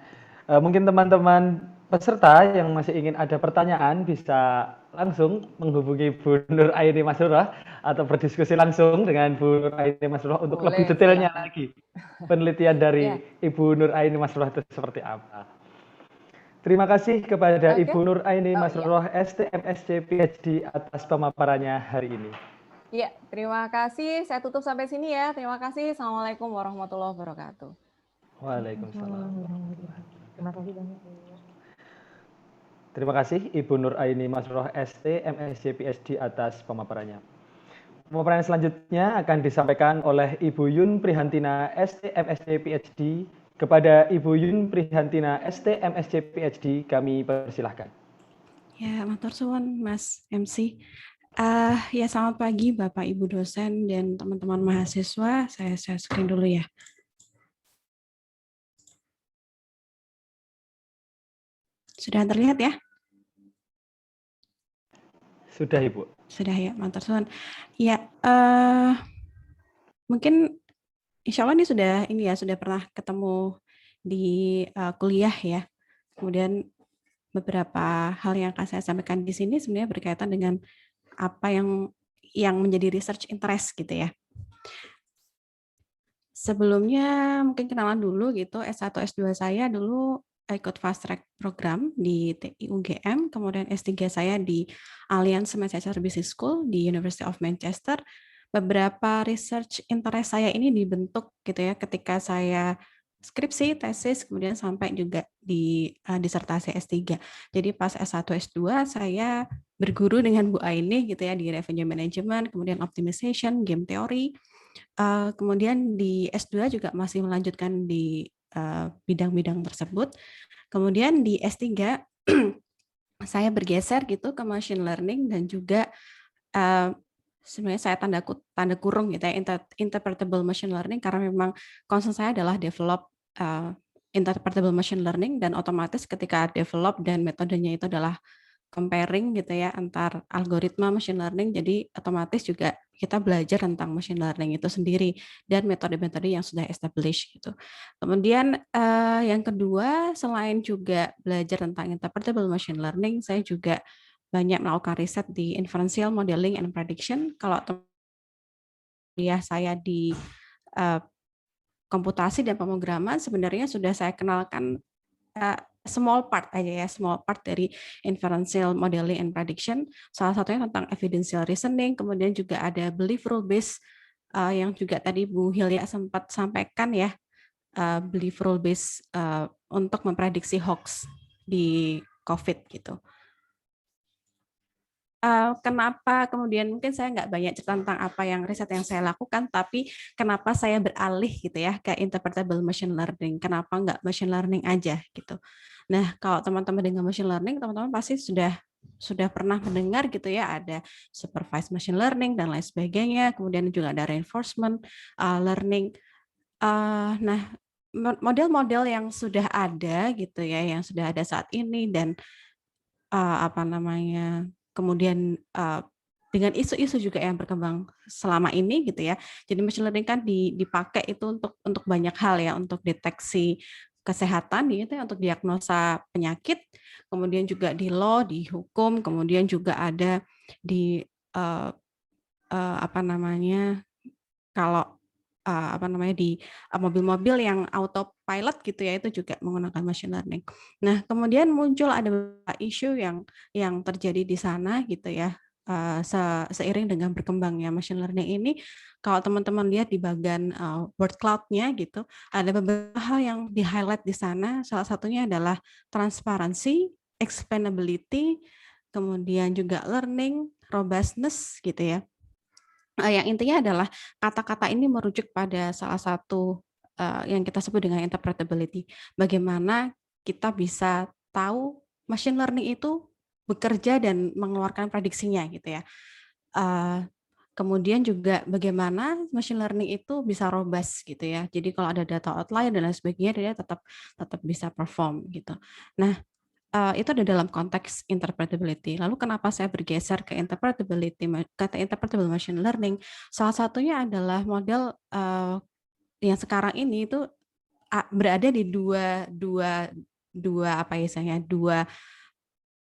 Speaker 2: Mungkin teman-teman peserta yang masih ingin ada pertanyaan bisa langsung menghubungi Bu Nur Aini Masrullah atau berdiskusi langsung dengan Bu Nur Aini Masrullah untuk
Speaker 5: Boleh,
Speaker 2: lebih detailnya
Speaker 5: silakan.
Speaker 2: lagi. Penelitian dari
Speaker 5: Ya.
Speaker 2: Ibu Nur Aini Masrullah itu seperti apa. Terima kasih kepada
Speaker 5: Oke.
Speaker 2: Ibu Nur Aini
Speaker 5: Oh,
Speaker 2: Masrullah STMSC PhD atas pemaparannya hari ini.
Speaker 5: Iya, terima kasih. Saya tutup sampai sini ya. Terima kasih. Assalamualaikum warahmatullahi wabarakatuh.
Speaker 2: Waalaikumsalam.
Speaker 6: Terima kasih banyak.
Speaker 2: Terima kasih Ibu Nur Aini Masrullah ST, MSc PhD atas pemaparannya. Pemaparan selanjutnya akan disampaikan oleh Ibu Yun Prihantina ST, MSc PhD. Kepada Ibu Yun Prihantina ST, MSc PhD, kami persilahkan.
Speaker 7: Ya, matur suwun Mas MC. Ya, selamat pagi Bapak Ibu dosen dan teman-teman mahasiswa. Saya share screen dulu ya. Sudah terlihat ya?
Speaker 2: Sudah Ibu.
Speaker 7: Sudah ya, matur suwun. Ya, mungkin insya Allah ini sudah pernah ketemu di kuliah ya. Kemudian beberapa hal yang akan saya sampaikan di sini sebenarnya berkaitan dengan apa yang menjadi research interest gitu ya. Sebelumnya mungkin kenalan dulu gitu, S1, S2 saya dulu ikut fast track program di TI UGM, kemudian S3 saya di Alliance Manchester Business School di University of Manchester. Beberapa research interest saya ini dibentuk gitu ya ketika saya skripsi, tesis, kemudian sampai juga di disertasi S3. Jadi pas S1, S2 saya berguru dengan Bu Aini gitu ya di revenue management, kemudian optimization, game theory. Kemudian di S2 juga masih melanjutkan di bidang-bidang tersebut. Kemudian di S3 saya bergeser gitu ke machine learning dan juga sebenarnya saya tanda kurung gitu ya interpretable machine learning karena memang concern saya adalah develop interpretable machine learning dan otomatis ketika develop dan metodenya itu adalah comparing gitu ya antar algoritma machine learning, jadi otomatis juga kita belajar tentang machine learning itu sendiri dan metode-metode yang sudah established gitu. Kemudian yang kedua, selain juga belajar tentang interpretable machine learning, saya juga banyak melakukan riset di inferential modeling and prediction. Kalau kuliah saya di komputasi dan pemrograman sebenarnya sudah saya kenalkan small part aja ya, small part dari inferential modeling and prediction. Salah satunya tentang evidential reasoning, kemudian juga ada belief rule based yang juga tadi Bu Hilya sempat sampaikan ya, belief rule based untuk memprediksi hoax di COVID gitu. Kenapa kemudian mungkin saya nggak banyak cerita tentang apa yang riset yang saya lakukan, tapi kenapa saya beralih gitu ya ke interpretable machine learning, kenapa nggak machine learning aja gitu. Nah, kalau teman-teman dengan machine learning, teman-teman pasti sudah pernah mendengar gitu ya, ada supervised machine learning dan lain sebagainya, kemudian juga ada reinforcement learning. Nah, model-model yang sudah ada gitu ya, yang sudah ada saat ini dan kemudian dengan isu-isu juga yang berkembang selama ini gitu ya. Jadi machine learning kan dipakai itu untuk banyak hal ya, untuk deteksi kesehatan gitu ya, untuk diagnosa penyakit, kemudian juga di law, di hukum, kemudian juga ada di kalau di mobil-mobil yang autopilot gitu ya, itu juga menggunakan machine learning. Nah, kemudian muncul ada beberapa isu yang terjadi di sana gitu ya, seiring dengan berkembangnya machine learning ini. Kalau teman-teman lihat di bagian word cloud-nya gitu, ada beberapa hal yang di-highlight di sana. Salah satunya adalah transparency, explainability, kemudian juga learning, robustness gitu ya. Yang intinya adalah kata-kata ini merujuk pada salah satu yang kita sebut dengan interpretability. Bagaimana kita bisa tahu machine learning itu bekerja dan mengeluarkan prediksinya gitu ya. Kemudian juga bagaimana machine learning itu bisa robust gitu ya. Jadi kalau ada data outlier dan lain sebagainya, dia tetap bisa perform gitu. Nah, itu ada dalam konteks interpretability. Lalu kenapa saya bergeser ke interpretability, kata interpretable machine learning? Salah satunya adalah model yang sekarang ini itu berada di dua apa istilahnya, dua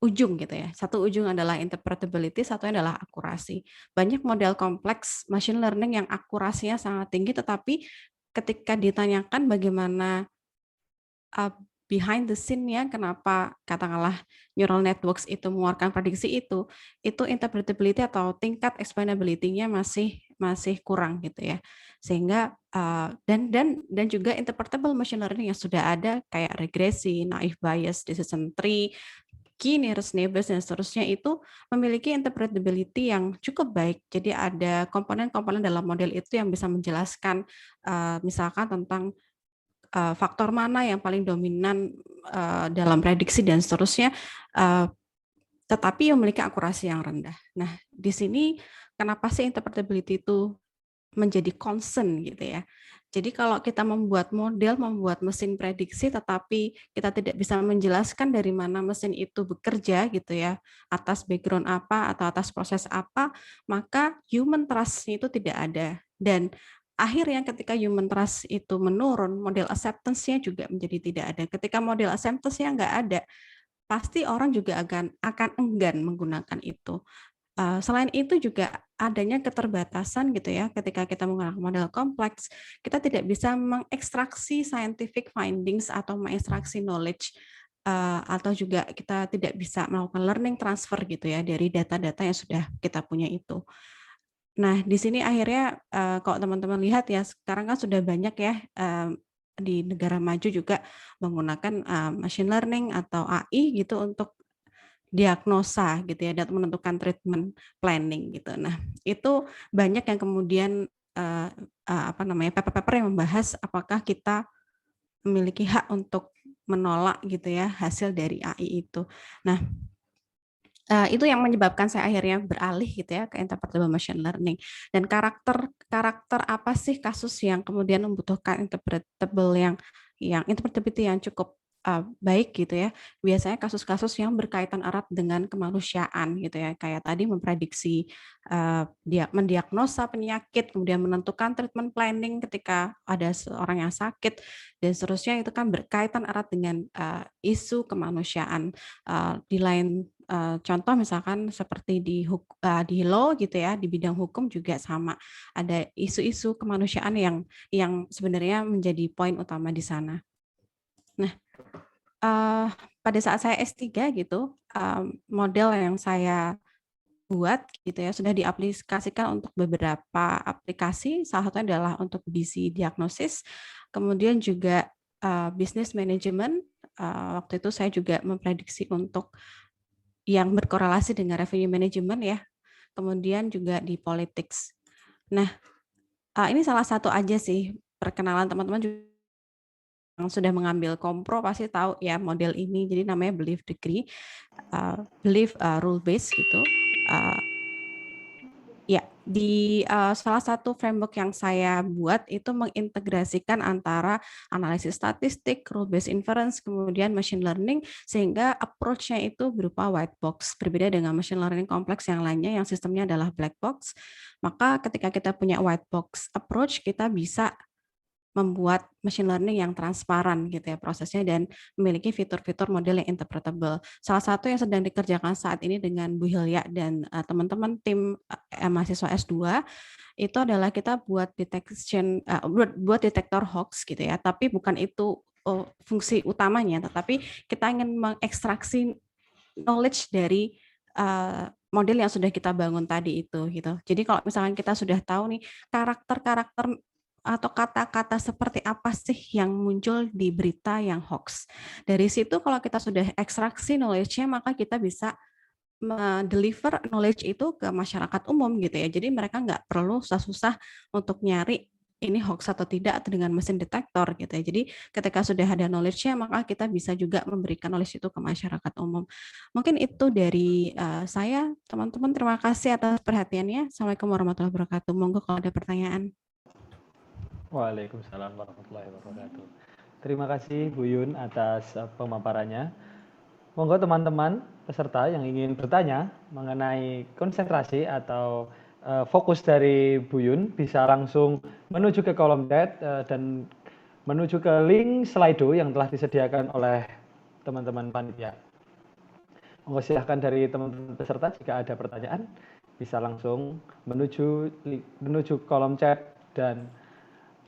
Speaker 7: ujung gitu ya. Satu ujung adalah interpretability, satunya adalah akurasi. Banyak model kompleks machine learning yang akurasinya sangat tinggi, tetapi ketika ditanyakan bagaimana behind the scene-nya, kenapa katakanlah neural networks itu mengeluarkan prediksi itu interpretability atau tingkat explainability-nya masih kurang gitu ya. Sehingga dan juga interpretable machine learning yang sudah ada kayak regresi, naive bayes, decision tree, key nearest neighbors dan seterusnya itu memiliki interpretability yang cukup baik. Jadi ada komponen-komponen dalam model itu yang bisa menjelaskan misalkan tentang faktor mana yang paling dominan dalam prediksi dan seterusnya, tetapi memiliki akurasi yang rendah. Nah, di sini kenapa sih interpretability itu menjadi concern gitu ya. Jadi kalau kita membuat model, membuat mesin prediksi, tetapi kita tidak bisa menjelaskan dari mana mesin itu bekerja gitu ya, atas background apa atau atas proses apa, maka human trust itu tidak ada. Dan akhirnya ketika human trust itu menurun, model acceptance-nya juga menjadi tidak ada. Ketika model acceptance-nya nggak ada, pasti orang juga akan enggan menggunakan itu. Selain itu juga adanya keterbatasan gitu ya, ketika kita menggunakan model kompleks, kita tidak bisa mengekstraksi scientific findings atau mengekstraksi knowledge, atau juga kita tidak bisa melakukan learning transfer gitu ya dari data-data yang sudah kita punya itu. Nah, di sini akhirnya kalau teman-teman lihat ya, sekarang kan sudah banyak ya di negara maju juga menggunakan machine learning atau AI gitu untuk diagnosa gitu ya dan menentukan treatment planning gitu. Nah, itu banyak yang kemudian paper-paper yang membahas apakah kita memiliki hak untuk menolak gitu ya hasil dari AI itu. Nah, itu yang menyebabkan saya akhirnya beralih gitu ya ke interpretable machine learning. Dan karakter apa sih kasus yang kemudian membutuhkan interpretability yang cukup baik gitu ya. Biasanya kasus-kasus yang berkaitan erat dengan kemanusiaan gitu ya. Kayak tadi memprediksi, mendiagnosa penyakit, kemudian menentukan treatment planning ketika ada seorang yang sakit dan seterusnya, itu kan berkaitan erat dengan isu kemanusiaan. Di lain contoh misalkan seperti di law gitu ya, di bidang hukum juga sama, ada isu-isu kemanusiaan yang sebenarnya menjadi poin utama di sana. Nah, pada saat saya S3 gitu, model yang saya buat gitu ya sudah diaplikasikan untuk beberapa aplikasi, salah satunya adalah untuk busy diagnosis, kemudian juga business management. Waktu itu saya juga memprediksi untuk yang berkorelasi dengan revenue management ya, kemudian juga di politics. Nah, ini salah satu aja sih perkenalan, teman-teman juga yang sudah mengambil kompro pasti tahu ya model ini. Jadi namanya belief degree, belief rule based gitu. Ya, di salah satu framework yang saya buat itu mengintegrasikan antara analisis statistik, rule based inference, kemudian machine learning, sehingga approach-nya itu berupa white box. Berbeda dengan machine learning kompleks yang lainnya yang sistemnya adalah black box. Maka ketika kita punya white box approach, kita bisa membuat machine learning yang transparan gitu ya prosesnya dan memiliki fitur-fitur model yang interpretable. Salah satu yang sedang dikerjakan saat ini dengan Bu Hilya dan teman-teman tim mahasiswa S2 itu adalah kita buat buat detektor hoax gitu ya, tapi bukan itu fungsi utamanya, tetapi kita ingin mengekstraksi knowledge dari model yang sudah kita bangun tadi itu gitu. Jadi kalau misalkan kita sudah tahu nih karakter-karakter atau kata-kata seperti apa sih yang muncul di berita yang hoax. Dari situ kalau kita sudah ekstraksi knowledge-nya, maka kita bisa deliver knowledge itu ke masyarakat umum gitu ya. Jadi mereka nggak perlu susah-susah untuk nyari ini hoax atau tidak atau dengan mesin detektor gitu ya. Jadi ketika sudah ada knowledge-nya, maka kita bisa juga memberikan knowledge itu ke masyarakat umum. Mungkin itu dari saya, teman-teman. Terima kasih atas perhatiannya. Assalamualaikum warahmatullahi wabarakatuh. Monggo kalau ada pertanyaan.
Speaker 2: Waalaikumsalam warahmatullahi wabarakatuh. Terima kasih Bu Yun atas pemaparannya. Monggo teman-teman peserta yang ingin bertanya mengenai konsentrasi atau fokus dari Bu Yun bisa langsung menuju ke kolom chat dan menuju ke link Slido yang telah disediakan oleh teman-teman panitia. Monggo silahkan dari teman-teman peserta jika ada pertanyaan bisa langsung menuju kolom chat dan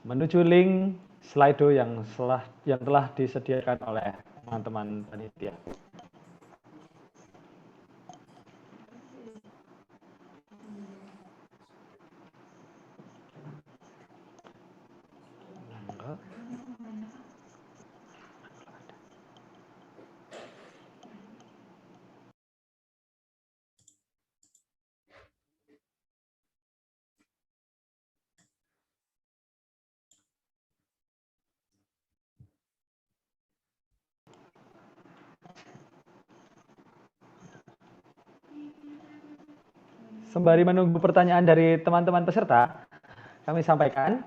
Speaker 2: menuju link Slido yang telah disediakan oleh teman-teman panitia. Sembari menunggu pertanyaan dari teman-teman peserta, kami sampaikan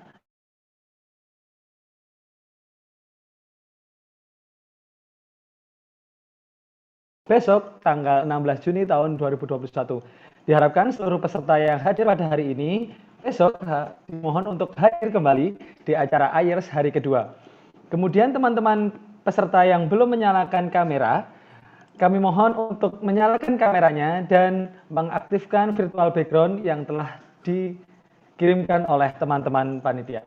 Speaker 2: besok tanggal 16 Juni tahun 2021. Diharapkan seluruh peserta yang hadir pada hari ini besok dimohon untuk hadir kembali di acara IELTS hari kedua. Kemudian teman-teman peserta yang belum menyalakan kamera, kami mohon untuk menyalakan kameranya dan mengaktifkan virtual background yang telah dikirimkan oleh teman-teman panitia.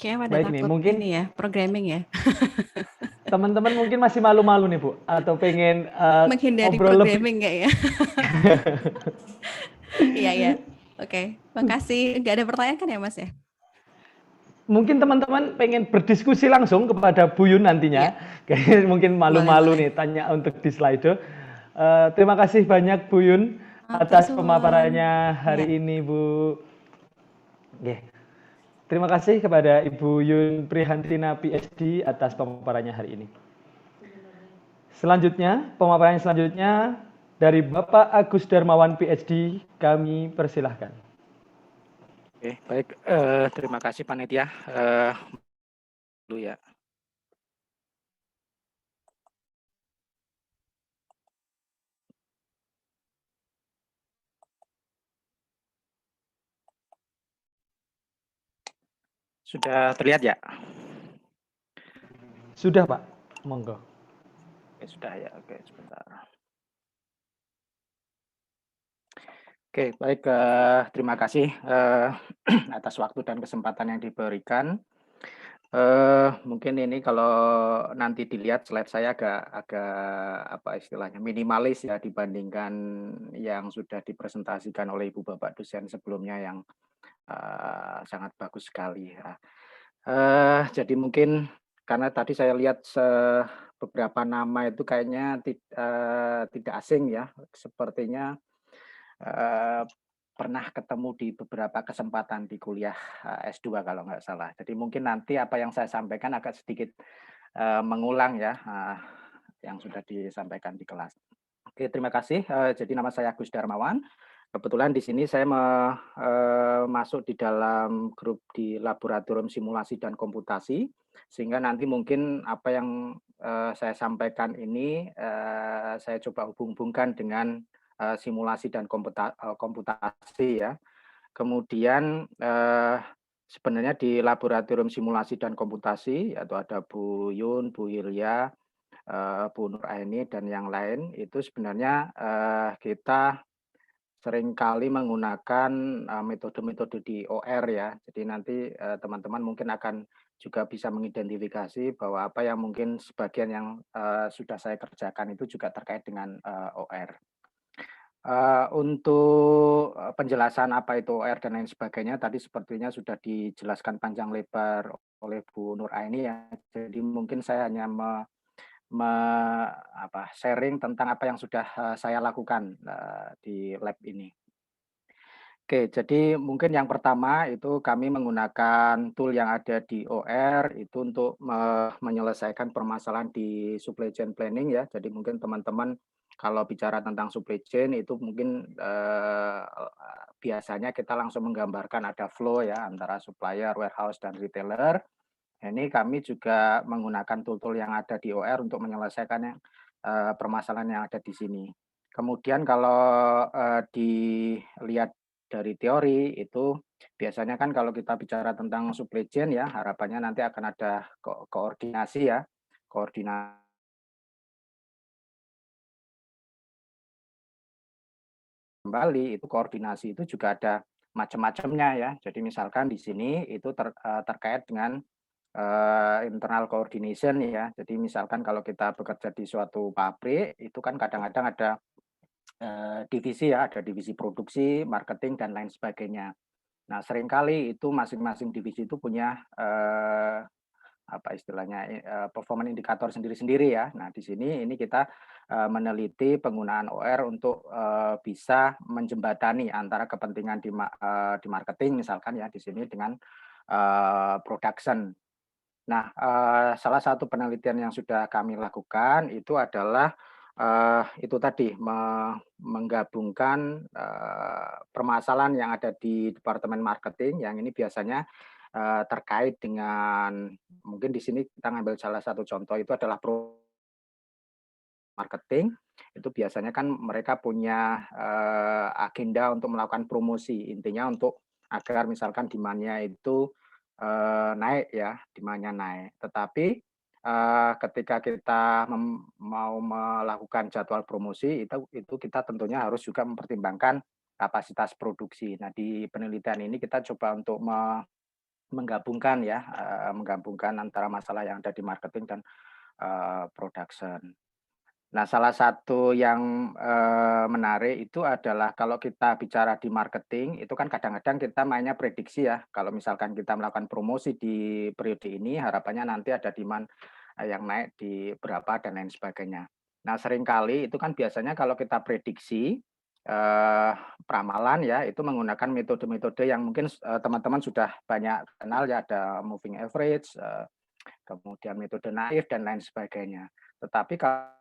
Speaker 7: Kayaknya pada
Speaker 2: Baik nih,
Speaker 7: takut
Speaker 2: mungkin
Speaker 7: ini ya, programming ya.
Speaker 2: teman-teman mungkin masih malu-malu nih Bu, atau pengen
Speaker 7: Menghindari
Speaker 2: ngobrol lebih.
Speaker 7: programming nggak ya? Iya, iya. Oke, makasih. Nggak ada pertanyaan kan ya Mas ya?
Speaker 2: Mungkin teman-teman pengen berdiskusi langsung kepada Bu Yun nantinya. Kayaknya mungkin malu-malu nih tanya untuk di Slido. Terima kasih banyak Bu Yun atas pemaparannya hari ini Bu. Oke. Terima kasih kepada Ibu Yun Prihantina PhD atas pemaparannya hari ini. Selanjutnya, pemaparan selanjutnya dari Bapak Agus Darmawan PhD, kami persilahkan.
Speaker 8: Oke, baik. Terima kasih panitia. Dulu ya. Sudah terlihat ya?
Speaker 2: Sudah Pak, monggo.
Speaker 8: Oke, sudah ya. Oke, sebentar. Oke, baik. Terima kasih atas waktu dan kesempatan yang diberikan. Mungkin ini kalau nanti dilihat slide saya agak apa istilahnya minimalis ya dibandingkan yang sudah dipresentasikan oleh Ibu Bapak dosen sebelumnya yang sangat bagus sekali ya. Jadi mungkin karena tadi saya lihat beberapa nama itu kayaknya tidak asing ya, sepertinya pernah ketemu di beberapa kesempatan di kuliah S2 kalau nggak salah. Jadi mungkin nanti apa yang saya sampaikan agak sedikit mengulang ya yang sudah disampaikan di kelas. Oke, terima kasih. Jadi nama saya Agus Darmawan. Kebetulan di sini saya masuk di dalam grup di Laboratorium Simulasi dan Komputasi, sehingga nanti mungkin apa yang saya sampaikan ini saya coba hubung-hubungkan dengan simulasi dan komputasi ya. Kemudian sebenarnya di Laboratorium Simulasi dan Komputasi, yaitu ada Bu Yun, Bu Hilya, Bu Nur Aini, dan yang lain, itu sebenarnya kita seringkali menggunakan metode-metode di OR ya. Jadi nanti teman-teman mungkin akan juga bisa mengidentifikasi bahwa apa yang mungkin sebagian yang sudah saya kerjakan itu juga terkait dengan OR. Untuk penjelasan apa itu OR dan lain sebagainya tadi sepertinya sudah dijelaskan panjang lebar oleh Bu Nur Aini ya. Jadi mungkin saya hanya sharing tentang apa yang sudah saya lakukan di lab ini. Oke, jadi mungkin yang pertama itu kami menggunakan tool yang ada di OR itu untuk menyelesaikan permasalahan di supply chain planning ya. Jadi mungkin teman-teman kalau bicara tentang supply chain itu mungkin biasanya kita langsung menggambarkan ada flow ya antara supplier, warehouse, dan retailer. Ini kami juga menggunakan tool-tool yang ada di OR untuk menyelesaikan permasalahan yang ada di sini. Kemudian kalau dilihat dari teori itu biasanya kan kalau kita bicara tentang supply chain ya harapannya nanti akan ada koordinasi ya, koordinasi kembali itu koordinasi itu juga ada macam-macamnya ya. Jadi misalkan di sini itu terkait dengan internal coordination ya. Jadi misalkan kalau kita bekerja di suatu pabrik itu kan kadang-kadang ada divisi ya, ada divisi produksi, marketing, dan lain sebagainya. Nah, seringkali itu masing-masing divisi itu punya apa istilahnya performance indikator sendiri-sendiri ya. Nah, di sini ini kita meneliti penggunaan OR untuk bisa menjembatani antara kepentingan di marketing misalkan ya di sini dengan production. Nah, salah satu penelitian yang sudah kami lakukan itu adalah itu tadi menggabungkan permasalahan yang ada di departemen marketing yang ini biasanya terkait dengan mungkin di sini kita ngambil salah satu contoh itu adalah marketing itu biasanya kan mereka punya agenda untuk melakukan promosi intinya untuk agar misalkan demand-nya itu naik ya, demand-nya naik. Tetapi ketika kita mau melakukan jadwal promosi itu kita tentunya harus juga mempertimbangkan kapasitas produksi. Nah, di penelitian ini kita coba untuk menggabungkan ya, menggabungkan antara masalah yang ada di marketing dan production. Nah, salah satu yang menarik itu adalah kalau kita bicara di marketing, itu kan kadang-kadang kita mainnya prediksi ya. Kalau misalkan kita melakukan promosi di periode ini, harapannya nanti ada demand yang naik di berapa dan lain sebagainya. Nah, seringkali itu kan biasanya kalau kita prediksi peramalan ya, itu menggunakan metode-metode yang mungkin teman-teman sudah banyak kenal ya, ada moving average, kemudian metode naif dan lain sebagainya. Tetapi kalau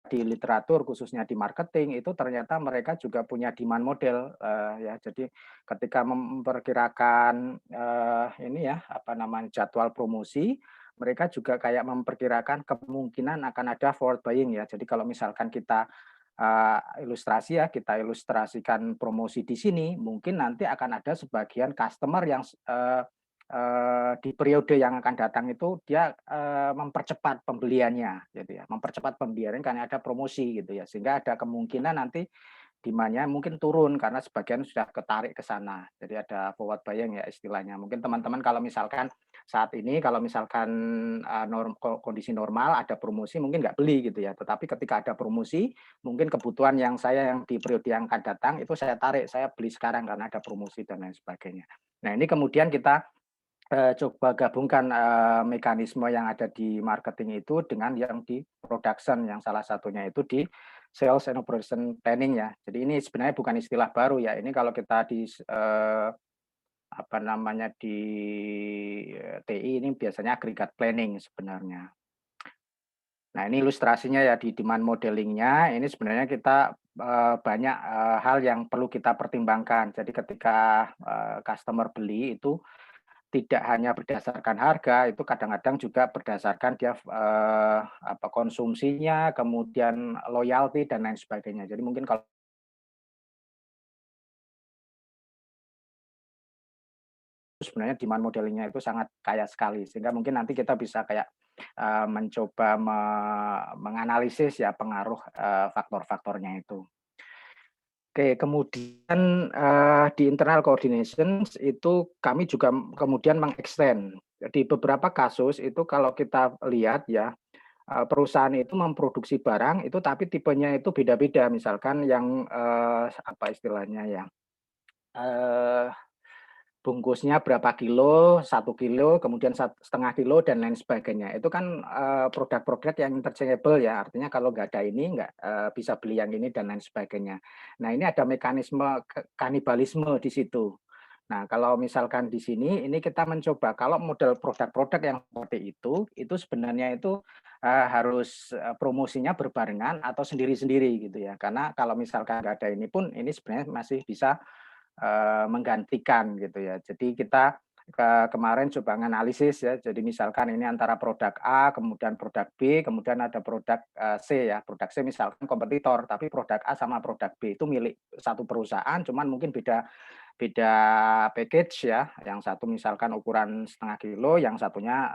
Speaker 8: di literatur khususnya di marketing itu ternyata mereka juga punya demand model ya. Jadi ketika memperkirakan ini ya apa namanya jadwal promosi, mereka juga kayak memperkirakan kemungkinan akan ada forward buying ya. Jadi kalau misalkan kita ilustrasi ya, kita ilustrasikan promosi di sini, mungkin nanti akan ada sebagian customer yang di periode yang akan datang itu dia mempercepat pembeliannya gitu ya, mempercepat pembeliannya karena ada promosi gitu ya, sehingga ada kemungkinan nanti demand-nya mungkin turun karena sebagian sudah ketarik ke sana. Jadi ada forward buying ya istilahnya. Mungkin teman-teman kalau misalkan saat ini kalau misalkan kondisi normal ada promosi mungkin nggak beli gitu ya. Tetapi ketika ada promosi mungkin kebutuhan yang saya yang di periode yang akan datang itu saya tarik, saya beli sekarang karena ada promosi dan lain sebagainya. Nah, ini kemudian kita coba gabungkan mekanisme yang ada di marketing itu dengan yang di production yang salah satunya itu di sales and operation planning ya. Jadi ini sebenarnya bukan istilah baru ya. Ini kalau kita di apa namanya di TI ini biasanya aggregate planning sebenarnya. Nah, ini ilustrasinya ya di demand modelingnya. Ini sebenarnya kita banyak hal yang perlu kita pertimbangkan. Jadi ketika customer beli itu tidak hanya berdasarkan harga, itu kadang-kadang juga berdasarkan dia apa konsumsinya, kemudian loyalty dan lain sebagainya. Jadi mungkin kalau sebenarnya demand modelingnya itu sangat kaya sekali, sehingga mungkin nanti kita bisa kayak mencoba menganalisis ya pengaruh faktor-faktornya itu. Oke, kemudian di internal coordination itu kami juga kemudian mengextend. Di beberapa kasus itu kalau kita lihat ya, perusahaan itu memproduksi barang itu tapi tipenya itu beda-beda. Misalkan yang apa istilahnya ya, bungkusnya berapa kilo, 1 kilo, kemudian setengah kilo dan lain sebagainya. Itu kan produk-produk yang interchangeable ya. Artinya kalau nggak ada ini nggak bisa beli yang ini dan lain sebagainya. Nah ini ada mekanisme kanibalisme di situ. Nah kalau misalkan di sini ini kita mencoba kalau model produk-produk yang seperti itu sebenarnya itu harus promosinya berbarengan atau sendiri-sendiri gitu ya. Karena kalau misalkan nggak ada ini pun ini sebenarnya masih bisa menggantikan gitu ya. Jadi kita kemarin coba analisis ya. Jadi misalkan ini antara produk A, kemudian produk B, kemudian ada produk C ya. Produk C misalkan kompetitor, tapi produk A sama produk B itu milik satu perusahaan, cuman mungkin beda package ya. Yang satu misalkan ukuran setengah kilo, yang satunya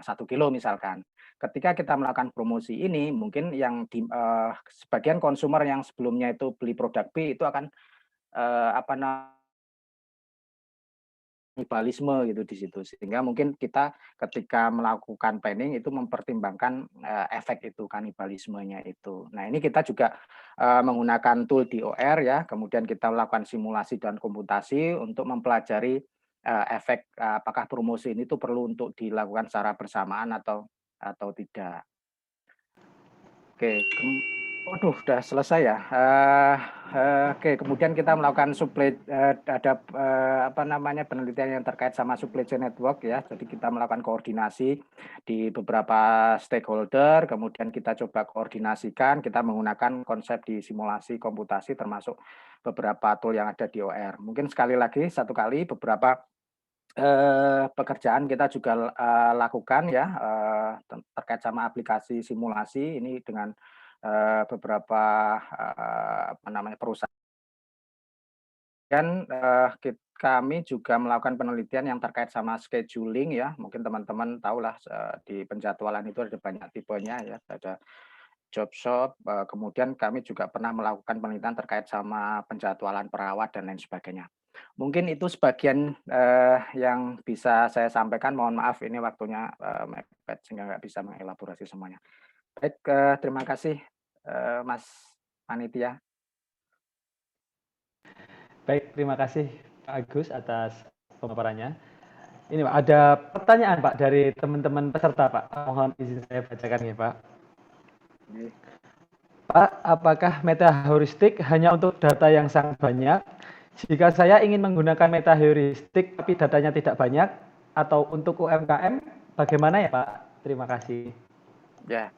Speaker 8: 1 kilo misalkan. Ketika kita melakukan promosi ini, mungkin yang sebagian konsumer yang sebelumnya itu beli produk B itu akan kanibalisme gitu di situ. Sehingga mungkin kita ketika melakukan planning itu mempertimbangkan efek itu kanibalismenya itu. Nah, ini kita juga menggunakan tool DOR ya, kemudian kita melakukan simulasi dan komputasi untuk mempelajari efek apakah promosi ini tuh perlu untuk dilakukan secara bersamaan atau tidak. Oke, waduh, sudah selesai ya. Oke, kemudian kita melakukan supply, ada penelitian yang terkait sama supply chain network ya. Jadi kita melakukan koordinasi di beberapa stakeholder, kemudian kita coba koordinasikan, kita menggunakan konsep di simulasi komputasi termasuk beberapa tool yang ada di OR. Mungkin sekali lagi, satu kali beberapa pekerjaan kita juga lakukan ya terkait sama aplikasi simulasi ini dengan beberapa perusahaan. Dan kami juga melakukan penelitian yang terkait sama scheduling ya. Mungkin teman-teman tahulah di penjadwalan itu ada banyak tipenya ya. Ada job shop, kemudian kami juga pernah melakukan penelitian terkait sama penjadwalan perawat dan lain sebagainya. Mungkin itu sebagian yang bisa saya sampaikan. Mohon maaf ini waktunya mepet sehingga nggak bisa mengelaborasi semuanya. Baik, terima kasih Mas Panitia.
Speaker 2: Baik, terima kasih Pak Agus atas pemaparannya. Ini Pak, ada pertanyaan Pak dari teman-teman peserta Pak. Mohon izin saya bacakan ya Pak. Pak, apakah meta heuristik hanya untuk data yang sangat banyak? Jika saya ingin menggunakan meta heuristik tapi datanya tidak banyak, atau untuk UMKM, bagaimana ya Pak? Terima kasih.
Speaker 8: Ya,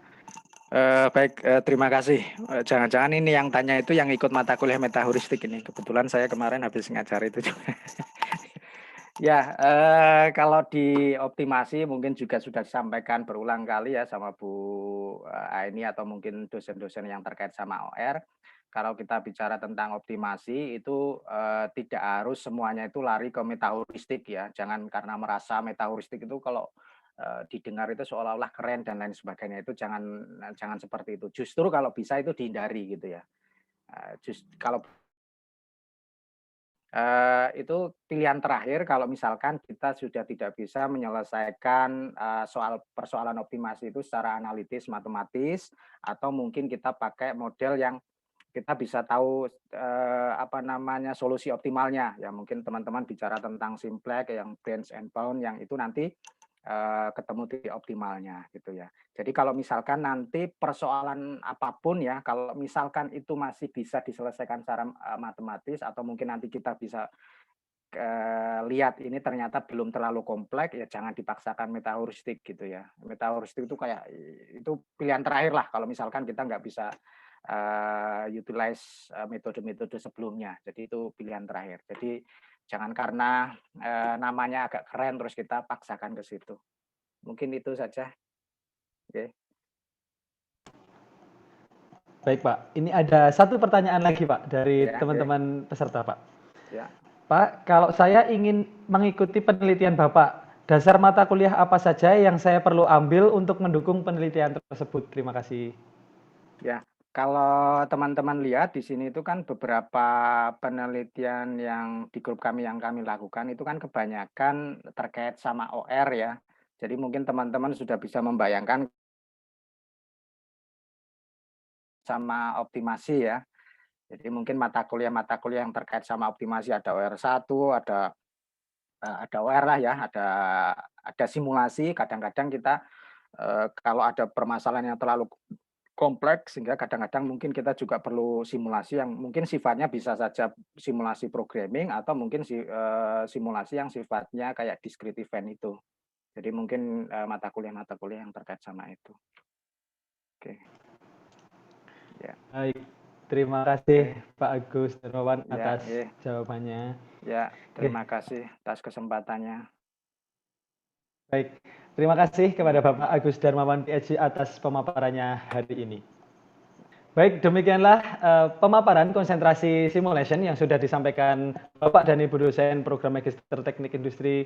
Speaker 8: baik, terima kasih. Jangan-jangan ini yang tanya itu yang ikut mata kuliah meta heuristik ini. Kebetulan saya kemarin habis ngajar itu juga. Ya, kalau di optimasi mungkin juga sudah disampaikan berulang kali ya sama Bu Aini atau mungkin dosen-dosen yang terkait sama OR. Kalau kita bicara tentang optimasi itu tidak harus semuanya itu lari ke meta heuristik ya. Jangan karena merasa meta heuristik itu kalau didengar itu seolah-olah keren dan lain sebagainya, itu jangan seperti itu. Justru kalau bisa itu dihindari gitu ya. Kalau itu pilihan terakhir kalau misalkan kita sudah tidak bisa menyelesaikan persoalan optimasi itu secara analitis, matematis, atau mungkin kita pakai model yang kita bisa tahu solusi optimalnya. Ya mungkin teman-teman bicara tentang simplex yang branch and bound yang itu nanti ketemu titik optimalnya gitu ya. Jadi kalau misalkan nanti persoalan apapun ya, kalau misalkan itu masih bisa diselesaikan secara matematis atau mungkin nanti kita bisa lihat ini ternyata belum terlalu kompleks ya jangan dipaksakan meta heuristik gitu ya. Meta heuristik itu kayak itu pilihan terakhir lah kalau misalkan kita nggak bisa utilize metode-metode sebelumnya. Jadi itu pilihan terakhir. Jadi jangan karena namanya agak keren terus kita paksakan ke situ. Mungkin itu saja. Oke.
Speaker 2: Baik Pak, ini ada satu pertanyaan lagi Pak dari teman-teman peserta Pak.
Speaker 8: Ya.
Speaker 2: Pak, kalau saya ingin mengikuti penelitian Bapak, dasar mata kuliah apa saja yang saya perlu ambil untuk mendukung penelitian tersebut? Terima kasih.
Speaker 8: Ya, kalau teman-teman lihat di sini itu kan beberapa penelitian yang di grup kami yang kami lakukan itu kan kebanyakan terkait sama OR ya. Jadi mungkin teman-teman sudah bisa membayangkan sama optimasi ya. Jadi mungkin mata kuliah yang terkait sama optimasi ada OR1, ada ada OR lah ya, ada simulasi. Kadang-kadang kita kalau ada permasalahan yang terlalu kompleks, sehingga kadang-kadang mungkin kita juga perlu simulasi yang mungkin sifatnya bisa saja simulasi programming atau mungkin simulasi yang sifatnya kayak discrete event itu. Jadi mungkin mata kuliah yang terkait sama itu. Oke. Ya.
Speaker 2: Baik, terima kasih Pak Agus Darmawan
Speaker 8: Ya,
Speaker 2: atas jawabannya.
Speaker 8: Ya, terima kasih atas kesempatannya.
Speaker 2: Baik, terima kasih kepada Bapak Agus Darmawan PhD atas pemaparannya hari ini. Baik, demikianlah pemaparan konsentrasi simulation yang sudah disampaikan Bapak dan Ibu dosen Program Magister Teknik Industri